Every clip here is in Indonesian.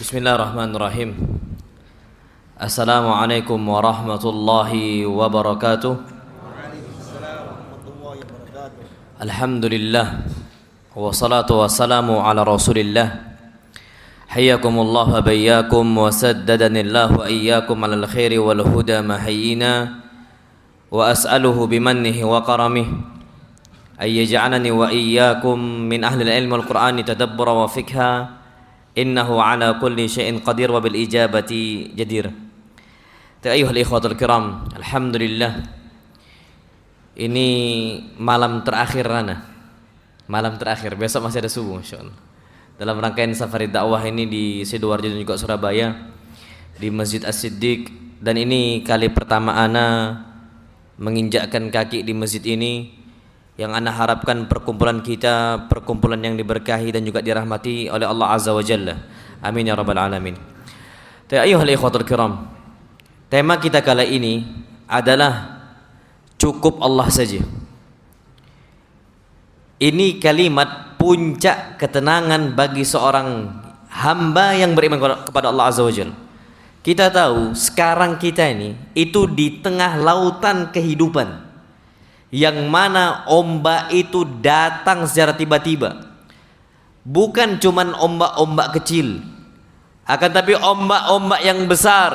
Bismillahirrahmanirrahim. Assalamualaikum warahmatullahi wabarakatuh. Alhamdulillah wassalatu wassalamu ala rasulillah. Hayyakumullah wa bayyakum wa saddadanillah wa iyyakum alal khairi wal huda mahayyina wa as'aluhu bimannihi wa karamihi ay yaj'alani wa iyyakum min ahli al-ilm wal qur'ani tadabbura wa fikha innahu ala kulli syai'in qadir wa bil ijabati jadir. Ayyuhal ikhwatul kiram, alhamdulillah ini malam terakhir malam terakhir, besok masih ada subuh insyaallah. Dalam rangkaian safari dakwah ini di Sidoarjo dan juga Surabaya di Masjid As-Siddiq, dan ini kali pertama ana menginjakkan kaki di masjid ini, yang ana harapkan perkumpulan kita perkumpulan yang diberkahi dan juga dirahmati oleh Allah Azza wa Jalla. Amin ya rabbal alamin. Ayyuhal ikhwatul kiram, tema kita kali ini adalah cukup Allah saja. Ini kalimat puncak ketenangan bagi seorang hamba yang beriman kepada Allah Azza wa Jalla. Kita tahu sekarang kita ini itu di tengah lautan kehidupan, yang mana ombak itu datang secara tiba-tiba. Bukan cuman ombak-ombak kecil, akan tapi ombak-ombak yang besar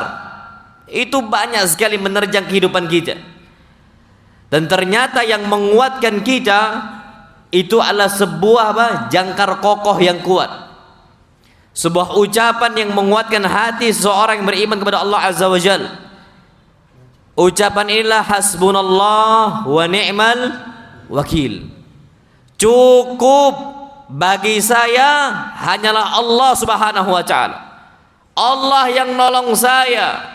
itu banyak sekali menerjang kehidupan kita. Dan ternyata yang menguatkan kita itu adalah sebuah jangkar kokoh yang kuat, sebuah ucapan yang menguatkan hati seseorang yang beriman kepada Allah Azza wa Jalla. Ucapan inilah hasbunallah wa ni'mal wakil. Cukup bagi saya hanyalah Allah Subhanahu wa taala. Allah yang nolong saya,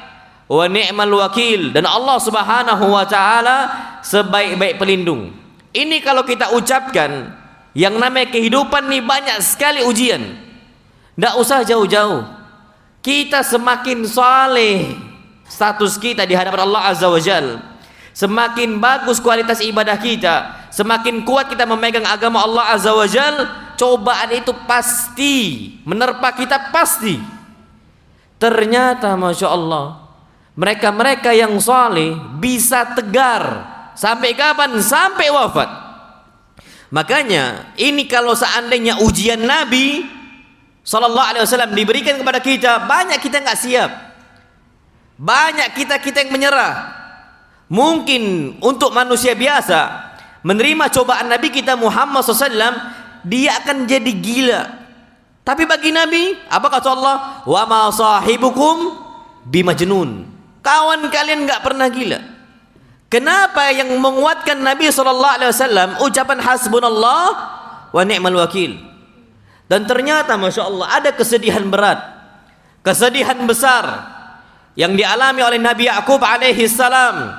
wa ni'mal wakil, dan Allah Subhanahu wa taala sebaik-baik pelindung. Ini kalau kita ucapkan, yang namanya kehidupan ini banyak sekali ujian. Tidak usah jauh-jauh. Kita semakin saleh status kita di hadapan Allah Azza wa Jal, semakin bagus kualitas ibadah kita, semakin kuat kita memegang agama Allah Azza wa Jal, cobaan itu pasti menerpa kita, pasti. Ternyata Masya Allah, mereka-mereka yang saleh bisa tegar sampai kapan? Sampai wafat. Makanya ini kalau seandainya ujian Nabi Sallallahu Alaihi Wasallam diberikan kepada kita, banyak kita nggak siap. Banyak kita yang menyerah. Mungkin untuk manusia biasa menerima cobaan Nabi kita Muhammad SAW, dia akan jadi gila. Tapi bagi Nabi, apa kata Allah? Wa ma sahibukum bimajnun. Kawan kalian nggak pernah gila. Kenapa yang menguatkan Nabi SAW ucapan hasbunallah wa ni'mal wakil? Dan ternyata Masya Allah ada kesedihan berat, kesedihan besar yang dialami oleh Nabi Yakub alaihi salam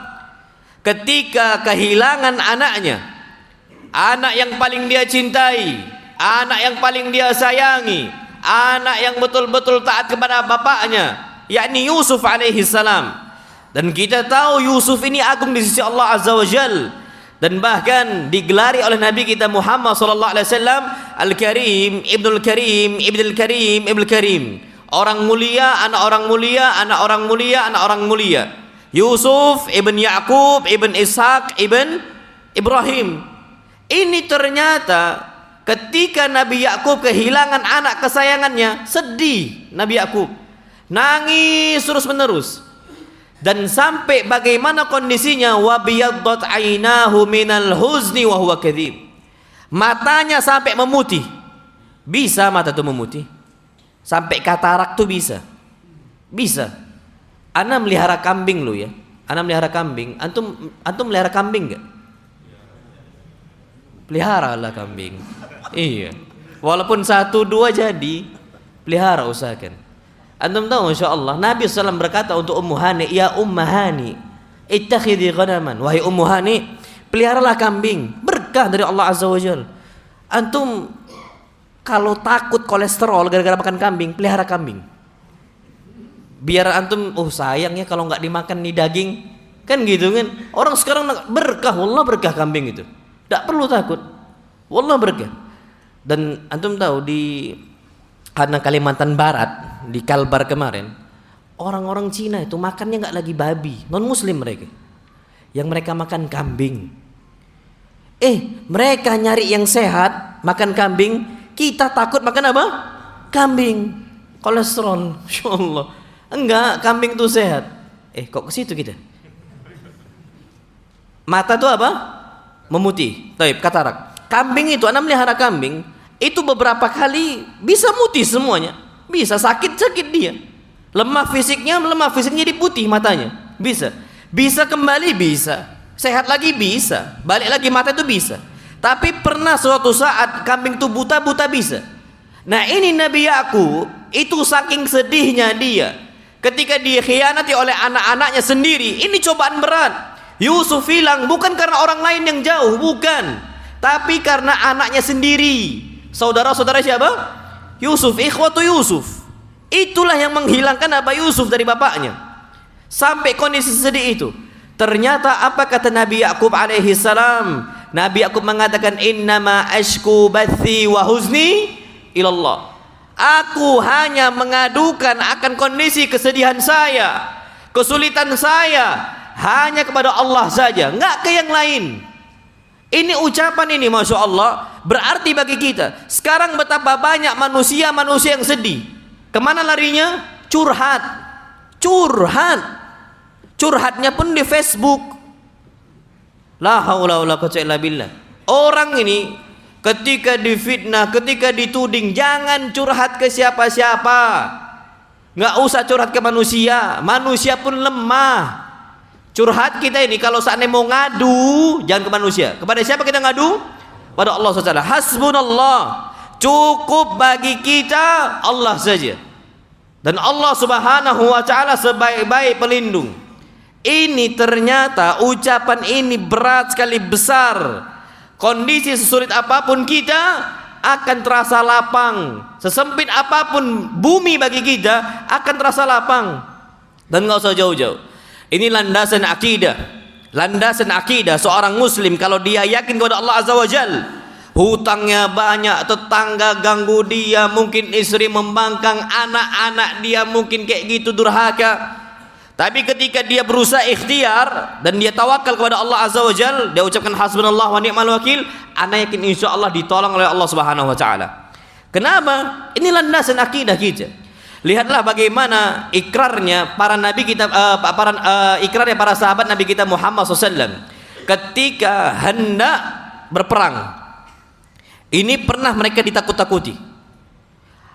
ketika kehilangan anaknya, anak yang paling dia cintai, anak yang paling dia sayangi, anak yang betul-betul taat kepada bapaknya, yakni Yusuf alaihi salam. Dan kita tahu Yusuf ini agung di sisi Allah Azza wa Jal, dan bahkan digelari oleh Nabi kita Muhammad sallallahu alaihi wasallam Al-Karim, Ibnul Karim, Ibnul Karim, Ibnul Karim. Orang mulia, anak orang mulia, anak orang mulia, anak orang mulia. Yusuf ibn Yaqub ibn Ishaq ibn Ibrahim. Ini ternyata ketika Nabi Yakub kehilangan anak kesayangannya, sedih Nabi Yakub, nangis terus menerus. Dan sampai bagaimana kondisinya, wa biyaddat ainahu minal huzni wa huwa kadzib. Matanya sampai memutih. Bisa mata itu memutih? Sampai katarak tuh bisa. Ana melihara kambing lo ya. Ana melihara kambing. Antum melihara kambing enggak? Pelihara lah kambing. Iya. Walaupun 1-2 jadi, pelihara usahakan. Antum tahu Masya Allah, Nabi SAW berkata untuk Ummu Hani, ya Ummu Hani, ittakhidhi ghanaman. Wahai Ummu Hani, peliharalah kambing. Berkah dari Allah Azza wa Jalla. Antum kalau takut kolesterol gara-gara makan kambing, pelihara kambing. Biar antum, sayang ya kalau nggak dimakan nih daging, kan gitu kan. Orang sekarang berkah, wallah berkah kambing itu. Tidak perlu takut, wallah berkah. Dan antum tahu di karena Kalimantan Barat di Kalbar kemarin, orang-orang Cina itu makannya nggak lagi babi, non muslim mereka. Yang mereka makan kambing. Mereka nyari yang sehat, makan kambing, kita takut makan apa? Kambing. Kolesterol, insyaallah. Enggak, kambing itu sehat. Kok ke situ kita? Mata itu apa? Memutih. Taib, katarak. Kambing itu, Anda melihara kambing, itu beberapa kali bisa mutih semuanya. Bisa sakit dia. Lemah fisiknya jadi putih matanya. Bisa kembali, bisa. Sehat lagi bisa. Balik lagi mata itu bisa. Tapi pernah suatu saat kambing itu buta bisa. Nah, ini Nabi Yakub itu saking sedihnya dia ketika dikhianati oleh anak-anaknya sendiri. Ini cobaan berat. Yusuf hilang bukan karena orang lain yang jauh, bukan, tapi karena anaknya sendiri. Saudara-saudara siapa? Yusuf, ikhwatu Yusuf. Itulah yang menghilangkan Aba Yusuf dari bapaknya. Sampai kondisi sedih itu. Ternyata apa kata Nabi Yakub alaihi salam? Nabi Yakub mengatakan, innama ashku bathi wa huzni ilallah. Aku hanya mengadukan akan kondisi kesedihan saya, kesulitan saya hanya kepada Allah saja, enggak ke yang lain. Ini ucapan ini, masya Allah, berarti bagi kita. Sekarang betapa banyak manusia yang sedih. Kemana larinya? Curhatnya pun di Facebook. La haula wala quwwata illa billah. Orang ini ketika difitnah, ketika dituding, jangan curhat ke siapa-siapa. Nggak usah curhat ke manusia. Manusia pun lemah. Curhat kita ini kalau seandainya mau ngadu, jangan ke manusia. Kepada siapa kita ngadu? Pada Allah SWT. Hasbunallah. Cukup bagi kita Allah saja. Dan Allah Subhanahu wa taala sebaik-baik pelindung. Ini ternyata ucapan ini berat sekali, besar. Kondisi sesulit apapun kita akan terasa lapang. Sesempit apapun bumi bagi kita akan terasa lapang. Dan nggak usah jauh-jauh. Ini landasan akidah seorang muslim. Kalau dia yakin kepada Allah Azza wa Jal, hutangnya banyak, tetangga ganggu dia, mungkin istri membangkang, anak-anak dia mungkin kayak gitu durhaka. Tapi ketika dia berusaha ikhtiar dan dia tawakal kepada Allah Azza wa Jal, dia ucapkan hasbunallah wa ni'mal wakil, ana yakin insyaallah ditolong oleh Allah Subhanahu wa taala. Kenapa? Ini landasan akidah kita. Lihatlah bagaimana ikrarnya para nabi kita, ikrarnya para sahabat Nabi kita Muhammad SAW ketika hendak berperang. Ini pernah mereka ditakut-takuti.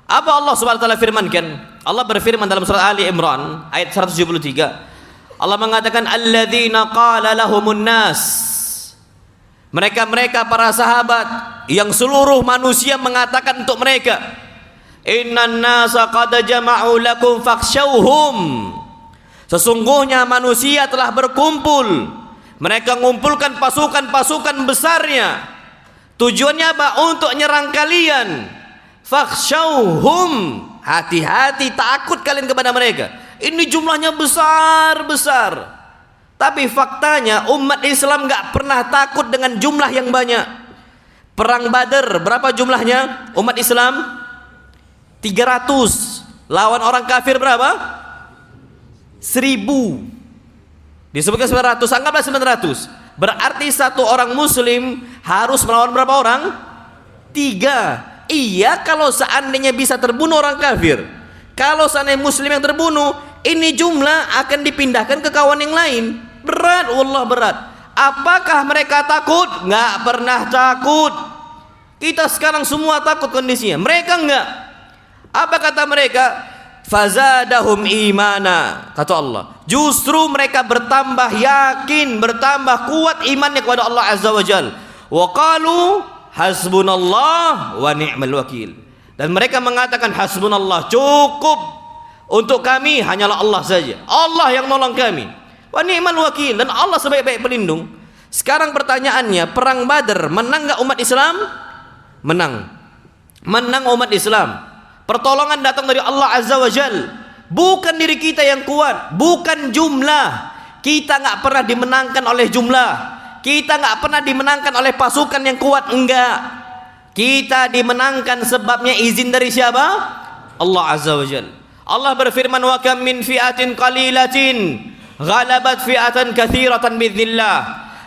Apa Allah Subhanahu wa taala firmankan? Allah berfirman dalam surat Ali Imran ayat 173. Allah mengatakan alladzina qala lahumun nas. Mereka para sahabat yang seluruh manusia mengatakan untuk mereka, innan nasa qad jama'u lakum fakhshawhum. Sesungguhnya manusia telah berkumpul. Mereka mengumpulkan pasukan-pasukan besarnya. Tujuannya apa? Untuk nyerang kalian. Fakhshawhum. Hati-hati, takut kalian kepada mereka. Ini jumlahnya besar-besar. Tapi faktanya umat Islam gak pernah takut dengan jumlah yang banyak. Perang Badar berapa jumlahnya umat Islam? 300. Lawan orang kafir berapa? 1000. Disebutkan 900, anggaplah 900. Berarti satu orang muslim harus melawan berapa orang? 3. Iya, kalau seandainya bisa terbunuh orang kafir. Kalau seandainya muslim yang terbunuh, ini jumlah akan dipindahkan ke kawan yang lain. Berat, wallah berat. Apakah mereka takut? Nggak pernah takut. Kita sekarang semua takut kondisinya. Mereka enggak. Apa kata mereka? Fazadahum imana. Kata Allah, justru mereka bertambah yakin, bertambah kuat imannya kepada Allah Azza wa Jal. Wa qalu hasbunallah wa ni'mal wakil. Dan mereka mengatakan hasbunallah, cukup untuk kami hanyalah Allah saja. Allah yang nolong kami. Wa ni'mal wakil, dan Allah sebaik-baik pelindung. Sekarang pertanyaannya, perang Badar menang enggak umat Islam? Menang. Menang umat Islam. Pertolongan datang dari Allah Azza wa Jal. Bukan diri kita yang kuat, bukan jumlah. Kita enggak pernah dimenangkan oleh jumlah. Kita nggak pernah dimenangkan oleh pasukan yang kuat, enggak. Kita dimenangkan sebabnya izin dari siapa? Allah Azza wa Jalla. Allah berfirman, wa kam min fi'atin qalilatin ghalabat fi'atan katsiratan biidznillah.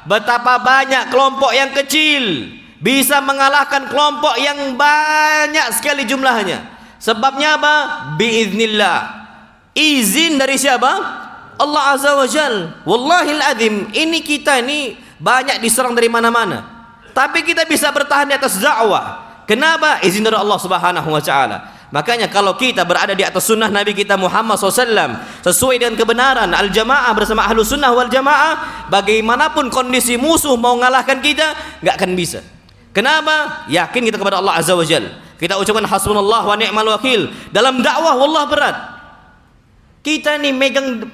Betapa banyak kelompok yang kecil bisa mengalahkan kelompok yang banyak sekali jumlahnya. Sebabnya apa? Biiznillah. Izin dari siapa? Allah Azza wa Jal. Wallahil azim, ini kita ini banyak diserang dari mana-mana, tapi kita bisa bertahan di atas dakwah. Kenapa? Izin dari Allah Subhanahu wa taala. Makanya kalau kita berada di atas sunnah Nabi kita Muhammad SAW, sesuai dengan kebenaran al-jamaah bersama ahlu sunnah wal jamaah, bagaimanapun kondisi musuh mau mengalahkan kita, nggak akan bisa. Kenapa? Yakin kita kepada Allah Azza wa Jal. Kita ucapkan hasbunallah wa ni'mal wakil. Dalam dakwah wallah berat. Kita ini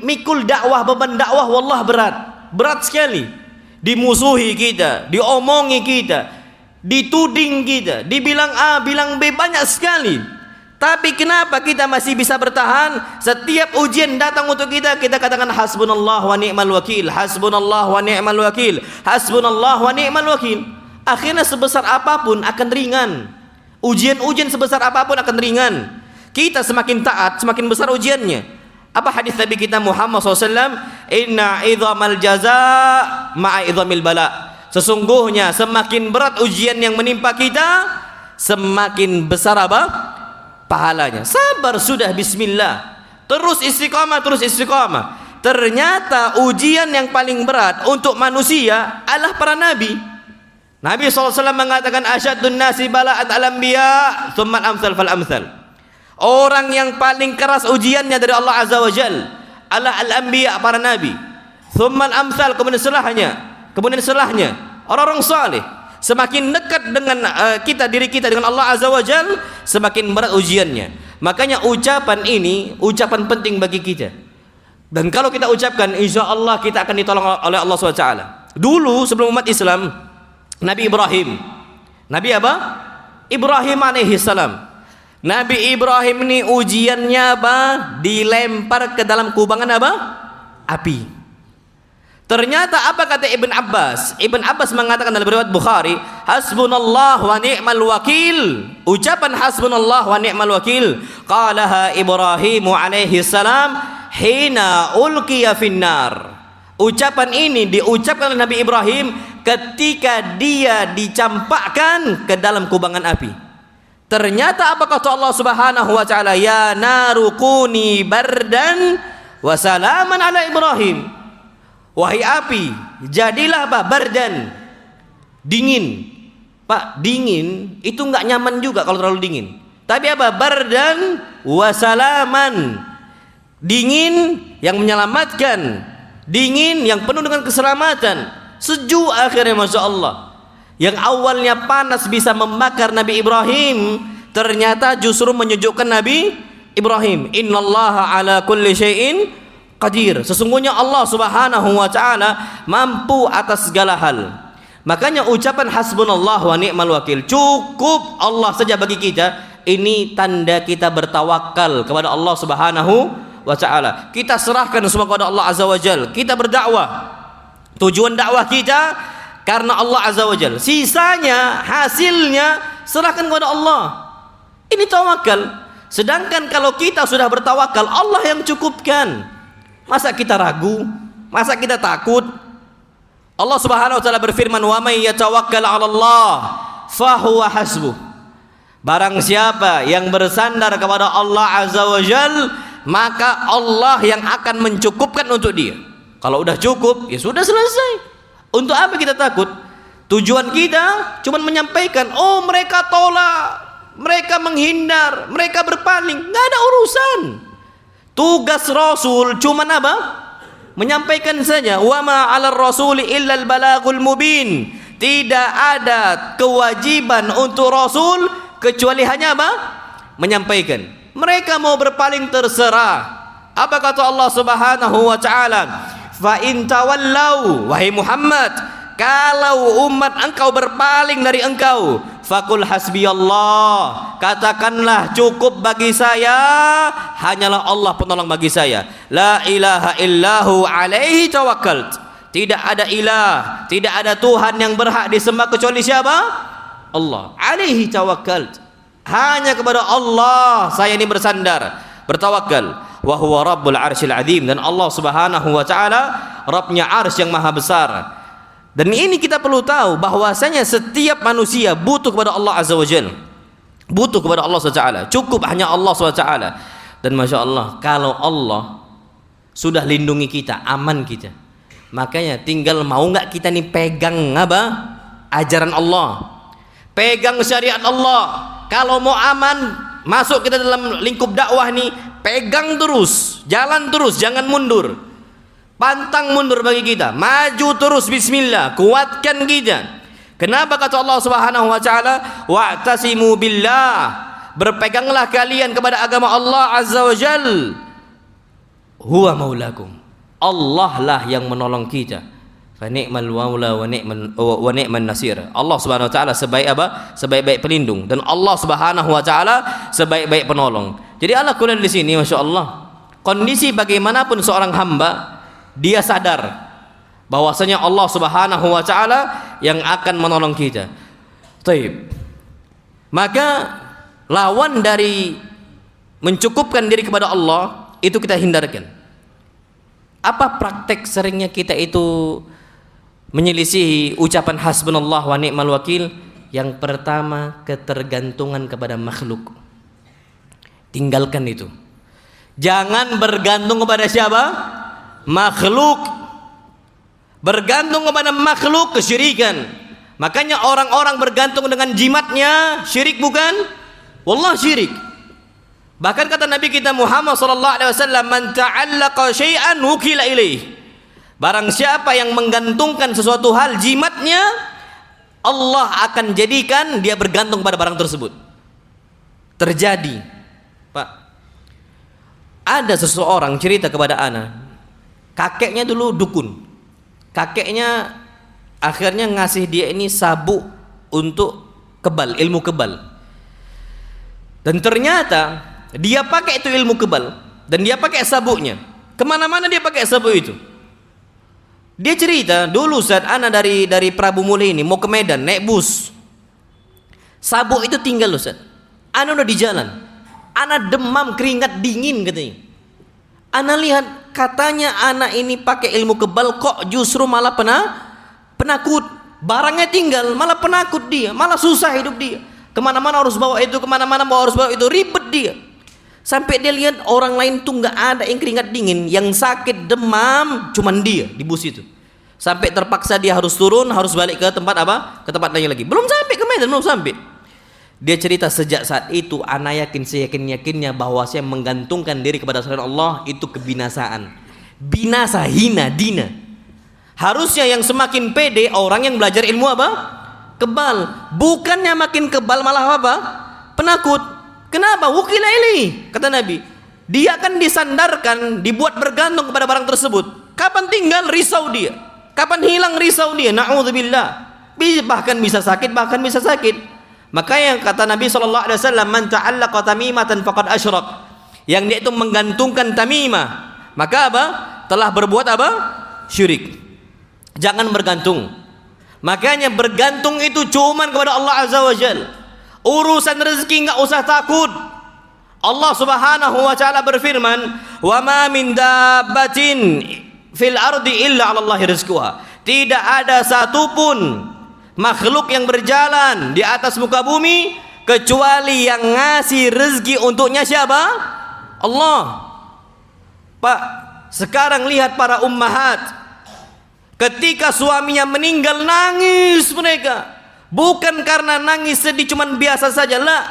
mikul dakwah, beban dakwah wallah berat. Berat sekali. Dimusuhi kita, diomongi kita, dituding kita, dibilang A, bilang B, banyak sekali. Tapi kenapa kita masih bisa bertahan? Setiap ujian datang untuk kita, kita katakan hasbunallah wa ni'mal wakil, hasbunallah wa ni'mal wakil, hasbunallah wa ni'mal wakil. Akhirnya sebesar apapun akan ringan. Ujian-ujian sebesar apapun akan ringan. Kita semakin taat, semakin besar ujiannya. Apa hadis Nabi kita Muhammad SAW? Inna idhamal jaza ma'a idhamil bala. Sesungguhnya semakin berat ujian yang menimpa kita, semakin besar apa? Pahalanya. Sabar sudah, bismillah. Terus istiqamah, terus istiqamah. Ternyata ujian yang paling berat untuk manusia adalah para nabi. Nabi SAW mengatakan asyadun nasi bala'at al-anbiya thumma al-amthal fal-amthal. Orang yang paling keras ujiannya dari Allah Azza wa Jal adalah al-anbiya, para nabi. Thumma al-amthal, kemudian setelahnya orang-orang saleh. Semakin dekat dengan diri kita dengan Allah Azza wa Jal, semakin berat ujiannya. Makanya ucapan ini ucapan penting bagi kita. Dan kalau kita ucapkan, insya Allah kita akan ditolong oleh Allah SWT. Dulu sebelum umat Islam, Nabi Ibrahim, Nabi apa? Ibrahim alaihi salam. Nabi Ibrahim ini ujiannya apa? Dilempar ke dalam kubangan apa? Api. Ternyata apa kata Ibn Abbas? Ibn Abbas mengatakan dalam riwayat Bukhari, hasbunallah wa ni'mal wakil. Ucapan hasbunallah wa ni'mal wakil qalaha Ibrahim alaihi salam hina ulqiya finnar. Ucapan ini diucapkan oleh Nabi Ibrahim ketika dia dicampakkan ke dalam kubangan api. Ternyata apa kata Allah Subhanahu wa taala? Ya naru kuni bardan wa salaman ala Ibrahim. Wahai api, jadilah apa? Bardan. Dingin. Pak, dingin itu enggak nyaman juga kalau terlalu dingin. Tapi apa? Bardan wa salaman. Dingin yang menyelamatkan. Dingin yang penuh dengan keselamatan. Sejuk akhirnya, Masya Allah. Yang awalnya panas bisa membakar Nabi Ibrahim, ternyata justru menyejukkan Nabi Ibrahim. Innallaha ala kulli syai'in qadir. Sesungguhnya Allah Subhanahu wa taala mampu atas segala hal. Makanya ucapan hasbunallah wa ni'mal wakil, cukup Allah saja bagi kita. Ini tanda kita bertawakal kepada Allah Subhanahu wa ta'ala. Kita serahkan semua kepada Allah Azza wa Jal. Kita berdakwah, tujuan dakwah kita karena Allah Azza wa Jal. Sisanya, hasilnya serahkan kepada Allah. Ini tawakal. Sedangkan kalau kita sudah bertawakal, Allah yang cukupkan. Masa kita ragu? Masa kita takut? Allah Subhanahu wa ta'ala berfirman, wa may yatawakkal 'ala Allah fahuwa hasbuh. Barang siapa yang bersandar kepada Allah Azza wa Jal, maka Allah yang akan mencukupkan untuk dia. Kalau udah cukup, ya sudah selesai. Untuk apa kita takut? Tujuan kita cuma menyampaikan, oh mereka tolak, mereka menghindar, mereka berpaling, nggak ada urusan. Tugas Rasul cuma apa? Menyampaikan saja. Wa ma 'alar rasuli illa al balagul mubin. Tidak ada kewajiban untuk Rasul kecuali hanya apa? Menyampaikan. Mereka mau berpaling terserah. Apa kata Allah Subhanahu wa taala? Fa in tawallau, wahai Muhammad, kalau umat engkau berpaling dari engkau, faqul hasbiyallah, katakanlah cukup bagi saya, hanyalah Allah penolong bagi saya. La ilaha illahu alaihi tawakkalt. Tidak ada ilah, tidak ada Tuhan yang berhak disembah kecuali siapa? Allah. Alaihi tawakkalt. Hanya kepada Allah saya ini bersandar. bertawakal. Wa huwa rabbul arsyil azim, dan Allah Subhanahu wa taala Rabbnya arsy yang maha besar. Dan ini kita perlu tahu bahwasanya setiap manusia butuh kepada Allah Azza wa Jalla, butuh kepada Allah SWT, cukup hanya Allah SWT. Dan Masya Allah, kalau Allah sudah lindungi kita, aman kita, makanya tinggal mau nggak kita nih pegang apa? Ajaran Allah, pegang syariat Allah. Kalau mau aman, masuk kita dalam lingkup dakwah nih, pegang terus, jalan terus, jangan mundur, pantang mundur bagi kita, maju terus, bismillah, kuatkan kita. Kenapa kata Allah Subhanahu wa taala, wa'tasimu billah, berpeganglah kalian kepada agama Allah Azza wa Jal, huwa maulakum, Allah lah yang menolong kita. Fa ni'mal maula wa ni'man nasir. Allah Subhanahu wa taala sebaik apa? Sebaik-baik pelindung, dan Allah Subhanahu wa taala sebaik-baik penolong. Jadi Allah kuliah di sini, Masya Allah, kondisi bagaimanapun seorang hamba, dia sadar bahwasanya Allah Subhanahu wa taala yang akan menolong kita. Taib. Maka lawan dari mencukupkan diri kepada Allah itu kita hindarkan. Apa praktek seringnya kita itu menyelisihi ucapan hasbunallah wa ni'mal wakil? Yang pertama, ketergantungan kepada makhluk. Tinggalkan itu. Jangan bergantung kepada siapa? Makhluk. Bergantung kepada makhluk kesyirikan. Makanya orang-orang bergantung dengan jimatnya, syirik bukan? Wallah syirik. Bahkan kata Nabi kita Muhammad sallallahu alaihi wasallam, man ta'allaqa syai'an wukila ilaih. Barang siapa yang menggantungkan sesuatu hal jimatnya, Allah akan jadikan dia bergantung pada barang tersebut. Terjadi, Pak. Ada seseorang cerita kepada ana, kakeknya dulu dukun. Kakeknya akhirnya ngasih dia ini sabuk untuk kebal, ilmu kebal. Dan ternyata dia pakai itu ilmu kebal, dan dia pakai sabuknya. Kemana-mana dia pakai sabuk itu. Dia cerita, dulu saat ana dari Prabu Muli ini mau ke Medan naik bus, sabuk itu tinggal Ustaz. Ana udah di jalan, ana demam keringat dingin katanya. Ana lihat, katanya anak ini pakai ilmu kebal, kok justru malah penakut. Barangnya tinggal, malah penakut dia, malah susah hidup dia. Kemana-mana harus bawa itu, kemana-mana harus bawa itu, ribet dia. Sampai dia lihat orang lain tuh nggak ada yang keringat dingin, yang sakit demam cuman dia di bus itu. Sampai terpaksa dia harus turun, harus balik ke tempat apa? Ke tempat lain lagi. Belum sampai ke Medan, belum sampai. Dia cerita sejak saat itu, ana yakin seyakin-yakinnya bahwa saya menggantungkan diri kepada selain Allah itu kebinasaan. Binasa, hina, dina. Harusnya yang semakin pede orang yang belajar ilmu apa? Kebal. Bukannya makin kebal malah apa? Penakut. Kenapa? Wukila ilaih, kata Nabi. Dia akan disandarkan, dibuat bergantung kepada barang tersebut. Kapan tinggal risau dia, kapan hilang risau dia. Na'udzubillah. Bahkan bisa sakit, Maka yang kata Nabi SAW, man ta'allaqa tamimatan faqad asyrak. Yang dia itu menggantungkan tamimah, maka apa? Telah berbuat apa? Syirik. Jangan bergantung. Makanya bergantung itu cuman kepada Allah Azza wa Jalla. Urusan rezeki enggak usah takut. Allah Subhanahu wa taala berfirman, "Wa ma min dabbatin fil ardi illa 'ala Allahi rizquha." Tidak ada satupun makhluk yang berjalan di atas muka bumi kecuali yang ngasih rezeki untuknya siapa? Allah. Pak, sekarang lihat para ummahat, ketika suaminya meninggal nangis mereka. Bukan karena nangis sedih cuman biasa saja, lah.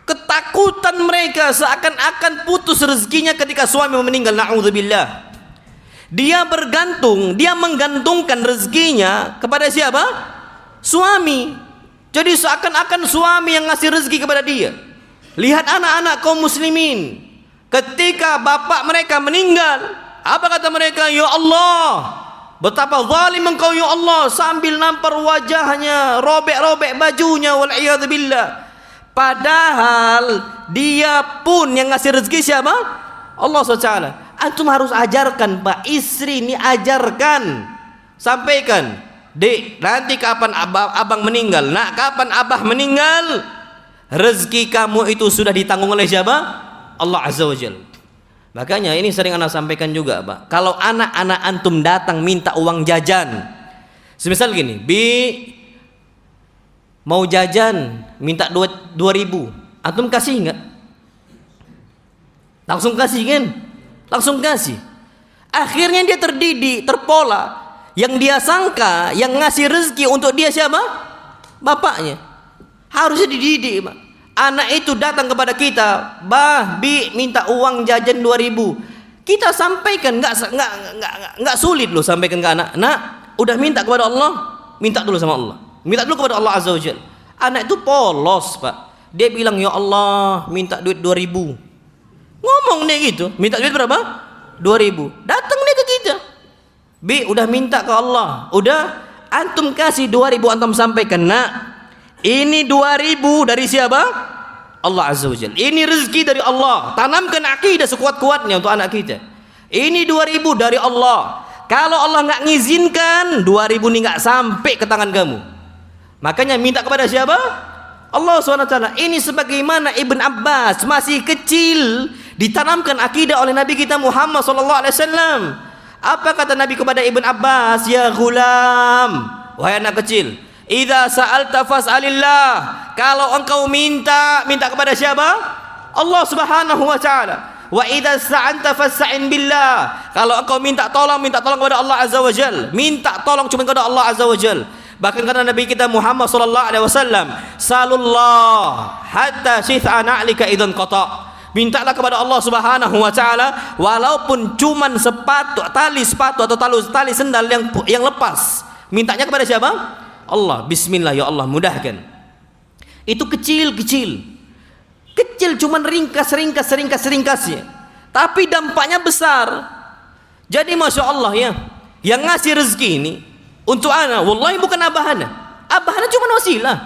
Ketakutan mereka seakan-akan putus rezekinya ketika suami meninggal. Na'udzubillah. Dia bergantung, dia menggantungkan rezekinya kepada siapa? Suami. Jadi seakan-akan suami yang ngasih rezeki kepada dia. Lihat anak-anak kaum muslimin, ketika bapak mereka meninggal, apa kata mereka? Ya Allah, betapa zalim engkau ya Allah, sambil nampar wajahnya, robek-robek bajunya, wal'iyadzubillah. Padahal dia pun yang ngasih rezeki siapa? Allah SWT. Antum harus ajarkan, Pak, istri ini ajarkan, sampaikan, Dek, nanti kapan abang meninggal, nak kapan abah meninggal, rezeki kamu itu sudah ditanggung oleh siapa? Allah Azza wa Jalla. Makanya ini sering anak sampaikan juga, Pak. Kalau anak-anak antum datang minta uang jajan, semisal gini, Bi mau jajan minta 2.000, antum kasih enggak? Langsung kasih kan? Langsung kasih. Akhirnya dia terdidik, terpola. Yang dia sangka yang ngasih rezeki untuk dia siapa? Bapaknya. Harusnya dididik, Pak. Anak itu datang kepada kita, Bah, Bi minta uang jajan 2.000. Kita sampaikan, enggak sulit loh sampaikan ke anak. Nak, udah minta kepada Allah, minta dulu sama Allah. Minta dulu kepada Allah Azza wa Jalla. Anak itu polos, Pak. Dia bilang, "Ya Allah, minta duit 2.000." Ngomong dia gitu, minta duit berapa? 2.000. Datang dia ke kita. Bi, udah minta ke Allah. Udah, antum kasih 2.000, antum sampaikan, "Nak, ini 2.000 dari siapa? Allah Azza wa Jalla. Ini rezeki dari Allah. Tanamkan akidah sekuat-kuatnya untuk anak kita. Ini 2.000 dari Allah. Kalau Allah nggak ngizinkan, 2.000 ini nggak sampai ke tangan kamu. Makanya minta kepada siapa? Allah SWT. Ini sebagaimana Ibn Abbas masih kecil ditanamkan akidah oleh Nabi kita Muhammad SAW. Apa kata Nabi kepada Ibn Abbas? Ya ghulam, wahai anak kecil, idza sa'alta fas'alillah. Kalau engkau minta kepada siapa? Allah Subhanahu wa taala. Wa idza sta'anta fasta'in billah. Kalau engkau minta tolong kepada Allah Azza wa Jalla. Minta tolong cuma kepada Allah Azza wa Jalla. Bahkan kata Nabi kita Muhammad sallallahu alaihi wasallam, salullah hatta shit'a na'lika idzan qata. Mintalah kepada Allah Subhanahu wa taala walaupun cuman tali sepatu atau tali sendal yang lepas. Mintanya kepada siapa? Allah. Bismillah, ya Allah mudahkan. Itu kecil cuman ringkasnya, tapi dampaknya besar. Jadi masya Allah ya, yang ngasih rezeki ini untuk anak, wallahi bukan abah anak cuma wasilah.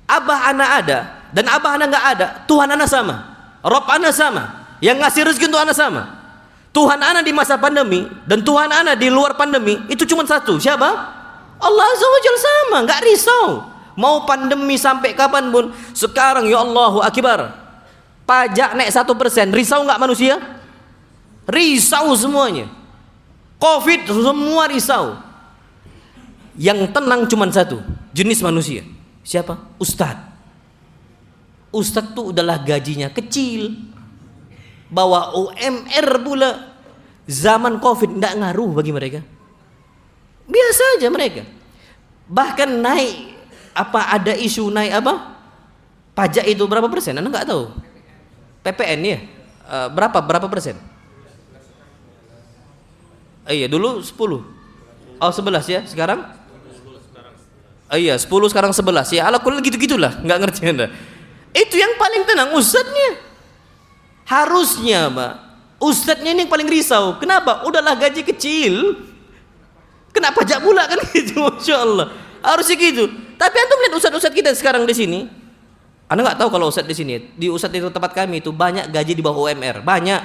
Abah anak ada dan abah anak nggak ada, Tuhan anak sama, Rob anak sama, yang ngasih rezeki untuk anak sama. Tuhan anak di masa pandemi dan Tuhan anak di luar pandemi itu cuma satu, siapa? Allah Azza wa Jalla. Sama, nggak risau. Mau pandemi sampai kapanpun. Sekarang ya Allahu Akbar, pajak naik 1%, risau nggak manusia? Risau semuanya. Covid semua risau. Yang tenang cuma satu jenis manusia. Siapa? Ustadz. Ustadz tuh udahlah gajinya kecil, bawa UMR pula. Zaman Covid nggak ngaruh bagi mereka, biasa aja mereka. Bahkan naik ada isu naik pajak itu berapa persen? Anda nggak tahu? PPN ya berapa persen? Iya dulu 10. Oh 11 ya sekarang? Iya 10 sekarang 11 ya. Ala kulli gitu-gitulah, nggak ngerti Anda. Itu yang paling tenang ustadznya. Harusnya Pak, ustadznya ini yang paling risau. Kenapa? Udahlah gaji kecil, kena pajak pula kan gitu. Masya Allah, harusnya gitu. Tapi antum lihat ustadz-ustadz kita sekarang di sini. Anda nggak tahu kalau ustadz di sini, di ustadz itu tempat kami itu banyak gaji di bawah UMR, banyak.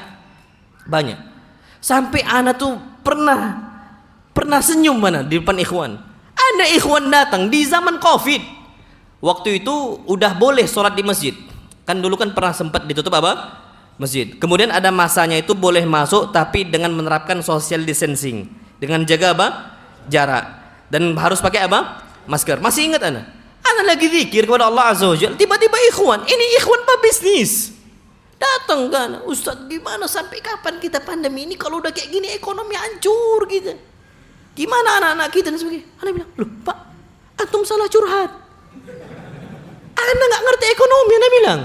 Sampai anak tuh pernah senyum mana di depan ikhwan. Ada ikhwan datang di zaman Covid. Waktu itu udah boleh sholat di masjid. Kan dulu kan pernah sempat ditutup masjid. Kemudian ada masanya itu boleh masuk tapi dengan menerapkan social distancing, dengan jaga jarak, dan harus pakai masker. Masih ingat anak lagi zikir kepada Allah Azza wa Jalla, tiba-tiba ikhwan pebisnis datang kan, Ustaz gimana sampai kapan kita pandemi ini, kalau udah kayak gini ekonomi hancur gitu, gimana anak-anak kita dan sebagainya. Anak bilang, loh Pak, antum salah curhat, anak nggak ngerti ekonomi. Anak bilang,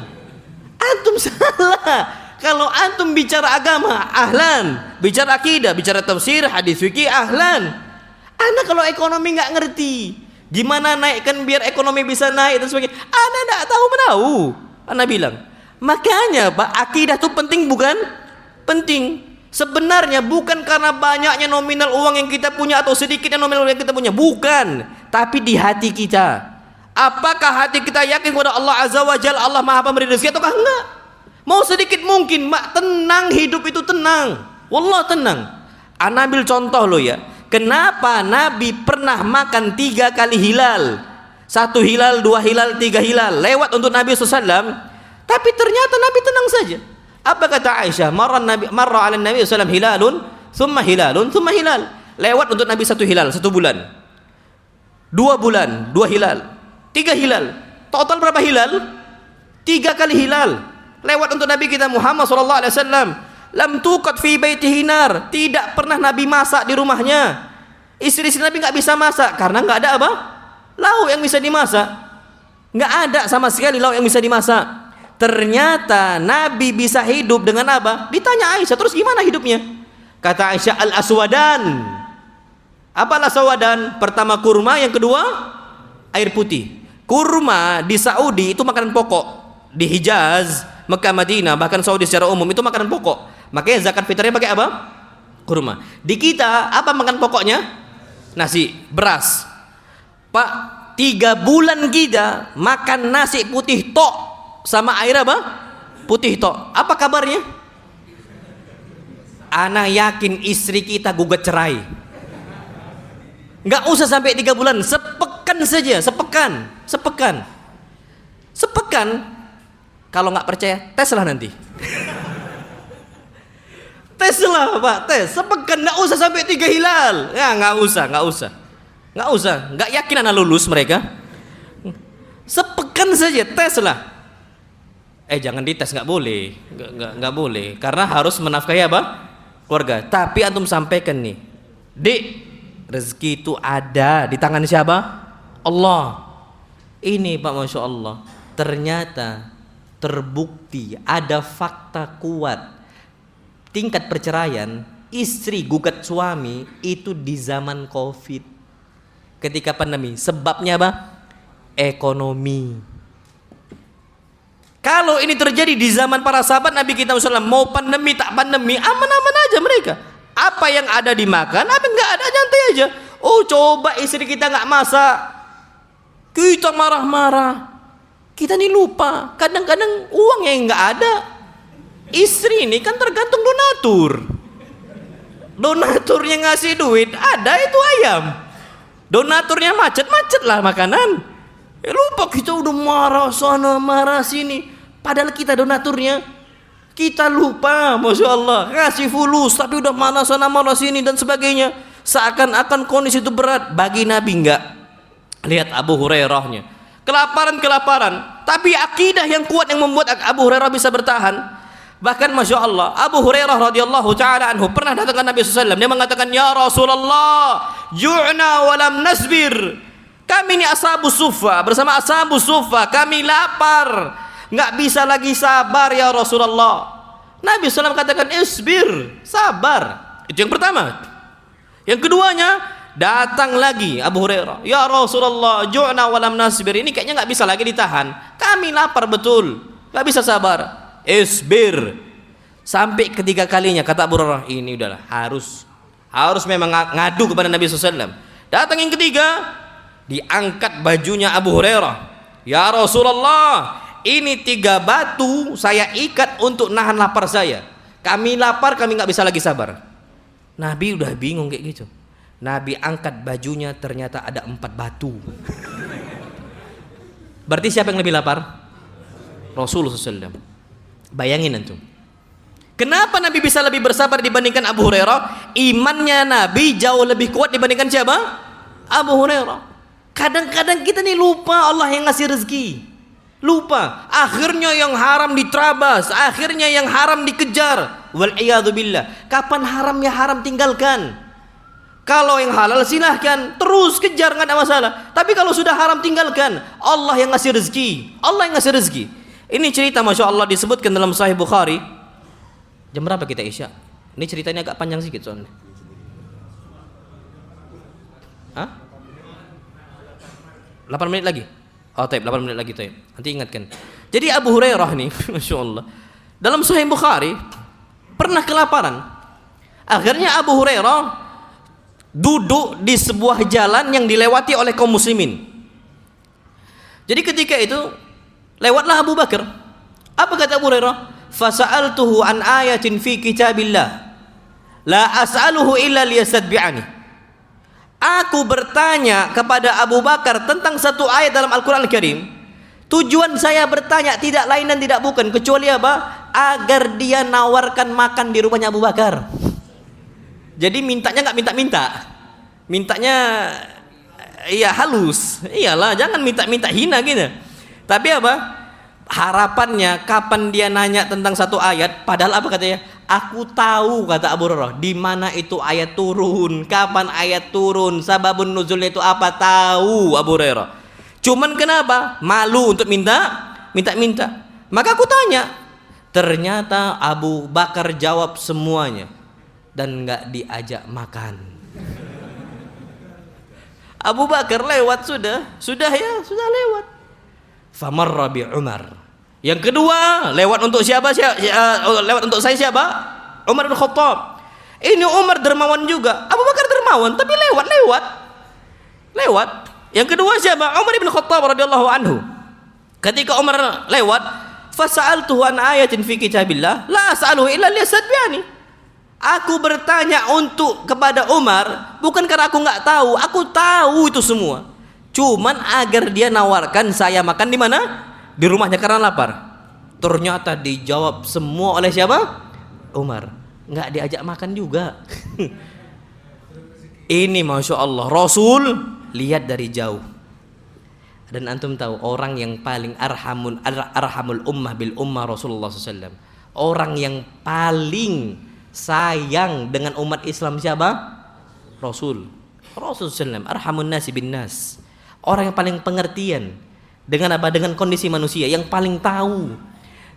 antum salah. Kalau antum bicara agama, ahlan. Bicara akidah, bicara tafsir, hadis fikih, ahlan. Anak kalau ekonomi nggak ngerti, gimana naikkan biar ekonomi bisa naik dan sebagainya, anak nggak tahu menahu. Anak bilang, makanya Pak, akidah itu penting bukan? Penting. Sebenarnya bukan karena banyaknya nominal uang yang kita punya atau sedikitnya nominal uang yang kita punya, bukan. Tapi di hati kita. Apakah hati kita yakin kepada Allah Azza wa Jalla, Allah Maha Pemberi rezeki ataukah enggak? Mau sedikit mungkin, Mak, tenang, hidup itu tenang. Wallah tenang. Ana ambil contoh lo ya. Kenapa Nabi pernah makan 3 kali hilal? 1 hilal, 2 hilal, 3 hilal. Lewat untuk Nabi SAW. Tapi Tapi ternyata Nabi tenang saja. Apa kata Aisyah? Marra 'ala Nabi sallallahu hilalun, thumma hilalun, thumma hilal. Lewat untuk Nabi satu hilal, 1 bulan. 2 bulan, 2 hilal. 3 hilal. Total berapa hilal? 3 kali hilal. Lewat untuk Nabi kita Muhammad sallallahu alaihi wasallam. Lam tuqat fi baitihi nar. Tidak pernah Nabi masak di rumahnya. Istri-istri Nabi enggak bisa masak karena enggak ada apa? Lauk yang bisa dimasak. Enggak ada sama sekali lauk yang bisa dimasak. Ternyata Nabi bisa hidup dengan apa? Ditanya Aisyah, terus gimana hidupnya? Kata Aisyah, al-aswadan. Apa al-aswadan? Pertama kurma, yang kedua air putih. Kurma di Saudi itu makanan pokok. Di Hijaz, Mekah, Madinah, bahkan Saudi secara umum itu makanan pokok. Makanya zakat fitrnya pakai apa? Kurma. Di kita apa makan pokoknya? Nasi, beras. Pak, 3 bulan kita makan nasi putih tok sama air apa? Putih tok. Apa kabarnya? Ana yakin istri kita gugat cerai. Nggak usah sampai 3 bulan, sepekan saja, sepekan. Kalau nggak percaya, teslah nanti. Teslah Pak, tes. Sepekan, nggak usah sampai 3 hilal. Ya nggak usah. Nggak yakin anak lulus mereka. Sepekan saja, teslah. Jangan dites, nggak boleh, nggak boleh, karena harus menafkahi apa? Keluarga. Tapi antum sampaikan nih, Dik, rezeki itu ada di tangan siapa? Allah. Ini Pak, masya Allah. Ternyata terbukti ada fakta kuat. Tingkat perceraian istri gugat suami itu di zaman COVID, ketika pandemi. Sebabnya apa? Ekonomi. Kalau ini terjadi di zaman para sahabat Nabi kita SAW, mau pandemi tak pandemi, aman-aman aja mereka. Apa yang ada dimakan, apa enggak ada, nyantai aja. Oh, coba istri kita nggak masak, kita marah-marah. Kita nih lupa, kadang-kadang uang yang nggak ada. Istri ini kan tergantung donatur. Donaturnya ngasih duit, ada itu ayam. Donaturnya macet lah makanan. Lupa kita udah marah sana marah sini. Padahal kita donaturnya, kita lupa, masya Allah, ngasih fulus tapi udah mana sana mana sini dan sebagainya. Seakan-akan kondisi itu berat. Bagi Nabi enggak. Lihat Abu Hurairahnya, kelaparan, tapi akidah yang kuat yang membuat Abu Hurairah bisa bertahan. Bahkan masya Allah, Abu Hurairah radhiyallahu taala anhu pernah datang ke Nabi SAW. Dia mengatakan, ya Rasulullah, ju'na walam nasbir. Kami ini ashabus suffah, bersama ashabus suffah, kami lapar, nggak bisa lagi sabar ya Rasulullah. Nabi SAW katakan, isbir, sabar. Itu yang pertama. Yang keduanya, datang lagi Abu Hurairah, ya Rasulullah, ju'na walam nasbir. Ini kayaknya nggak bisa lagi ditahan, kami lapar betul, nggak bisa sabar. Isbir. Sampai ketiga kalinya kata Abu Hurairah, ini udahlah, harus memang ngadu kepada Nabi SAW. Datang yang ketiga, diangkat bajunya Abu Hurairah, ya Rasulullah, ini 3 batu saya ikat untuk nahan lapar saya. Kami lapar, kami nggak bisa lagi sabar. Nabi udah bingung kayak gitu. Nabi angkat bajunya, ternyata ada 4 batu. Berarti siapa yang lebih lapar? Rasulullah SAW. Bayangin antum. Kenapa Nabi bisa lebih bersabar dibandingkan Abu Hurairah? Imannya Nabi jauh lebih kuat dibandingkan siapa? Abu Hurairah. Kadang-kadang kita nih lupa Allah yang ngasih rezeki. Lupa. Akhirnya yang haram diterabas, akhirnya yang haram dikejar. Wal'iyadu billah. Kapan haram ya haram, tinggalkan. Kalau yang halal silahkan, terus kejar, nggak ada masalah. Tapi kalau sudah haram tinggalkan. Allah yang ngasih rezeki. Allah yang ngasih rezeki. Ini cerita masya Allah disebutkan dalam Sahih Bukhari. Jam berapa kita Isya? Ini ceritanya agak panjang sedikit soalnya. Hah? 8 menit lagi? Oh, taib, 8 menit lagi, taib. Nanti ingatkan. Jadi Abu Hurairah nih, masya Allah, dalam Sahih Bukhari pernah kelaparan. Akhirnya Abu Hurairah duduk di sebuah jalan yang dilewati oleh kaum muslimin. Jadi ketika itu lewatlah Abu Bakar. Apa kata Abu Hurairah? Fasa'altuhu an ayatin fi kitabillah la as'aluhu illa liyastadbi'ani. Aku bertanya kepada Abu Bakar tentang satu ayat dalam Al-Quran Al-Karim. Tujuan saya bertanya tidak lain dan tidak bukan kecuali apa? Agar dia nawarkan makan di rumahnya Abu Bakar. Jadi mintanya nggak minta-minta, mintanya iya halus, iyalah jangan minta-minta hina gitu. Tapi apa? Harapannya kapan dia nanya tentang satu ayat, padahal apa katanya? Aku tahu, kata Abu Hurairah, di mana itu ayat turun, kapan ayat turun, sababun nuzulnya itu apa, tahu Abu Hurairah. Cuman kenapa? Malu untuk minta. Maka aku tanya. Ternyata Abu Bakar jawab semuanya dan nggak diajak makan. Abu Bakar lewat sudah lewat. Famarra bi Umar. Yang kedua, lewat untuk siapa? Lewat untuk saya siapa? Umar bin Khattab. Ini Umar dermawan juga. Abu Bakar dermawan tapi lewat. Yang kedua siapa? Umar bin Khattab radhiyallahu anhu. Ketika Umar lewat, fasa'altuhu an ayatin fi kitabillah, la as'aluhu illa liyastadbiani. Aku bertanya kepada Umar bukan karena aku nggak tahu, aku tahu itu semua. Cuman agar dia nawarkan saya makan di mana? Di rumahnya karena lapar. Ternyata dijawab semua oleh siapa? Umar. Nggak diajak makan juga. Ini Masya Allah, Rasul lihat dari jauh. Dan antum tahu orang yang paling arhamul ummah bil ummah Rasulullah SAW. Orang yang paling sayang dengan umat Islam siapa? Rasul SAW. Arhamun nasi bin nas. Orang yang paling pengertian dengan apa? Dengan kondisi manusia, yang paling tahu.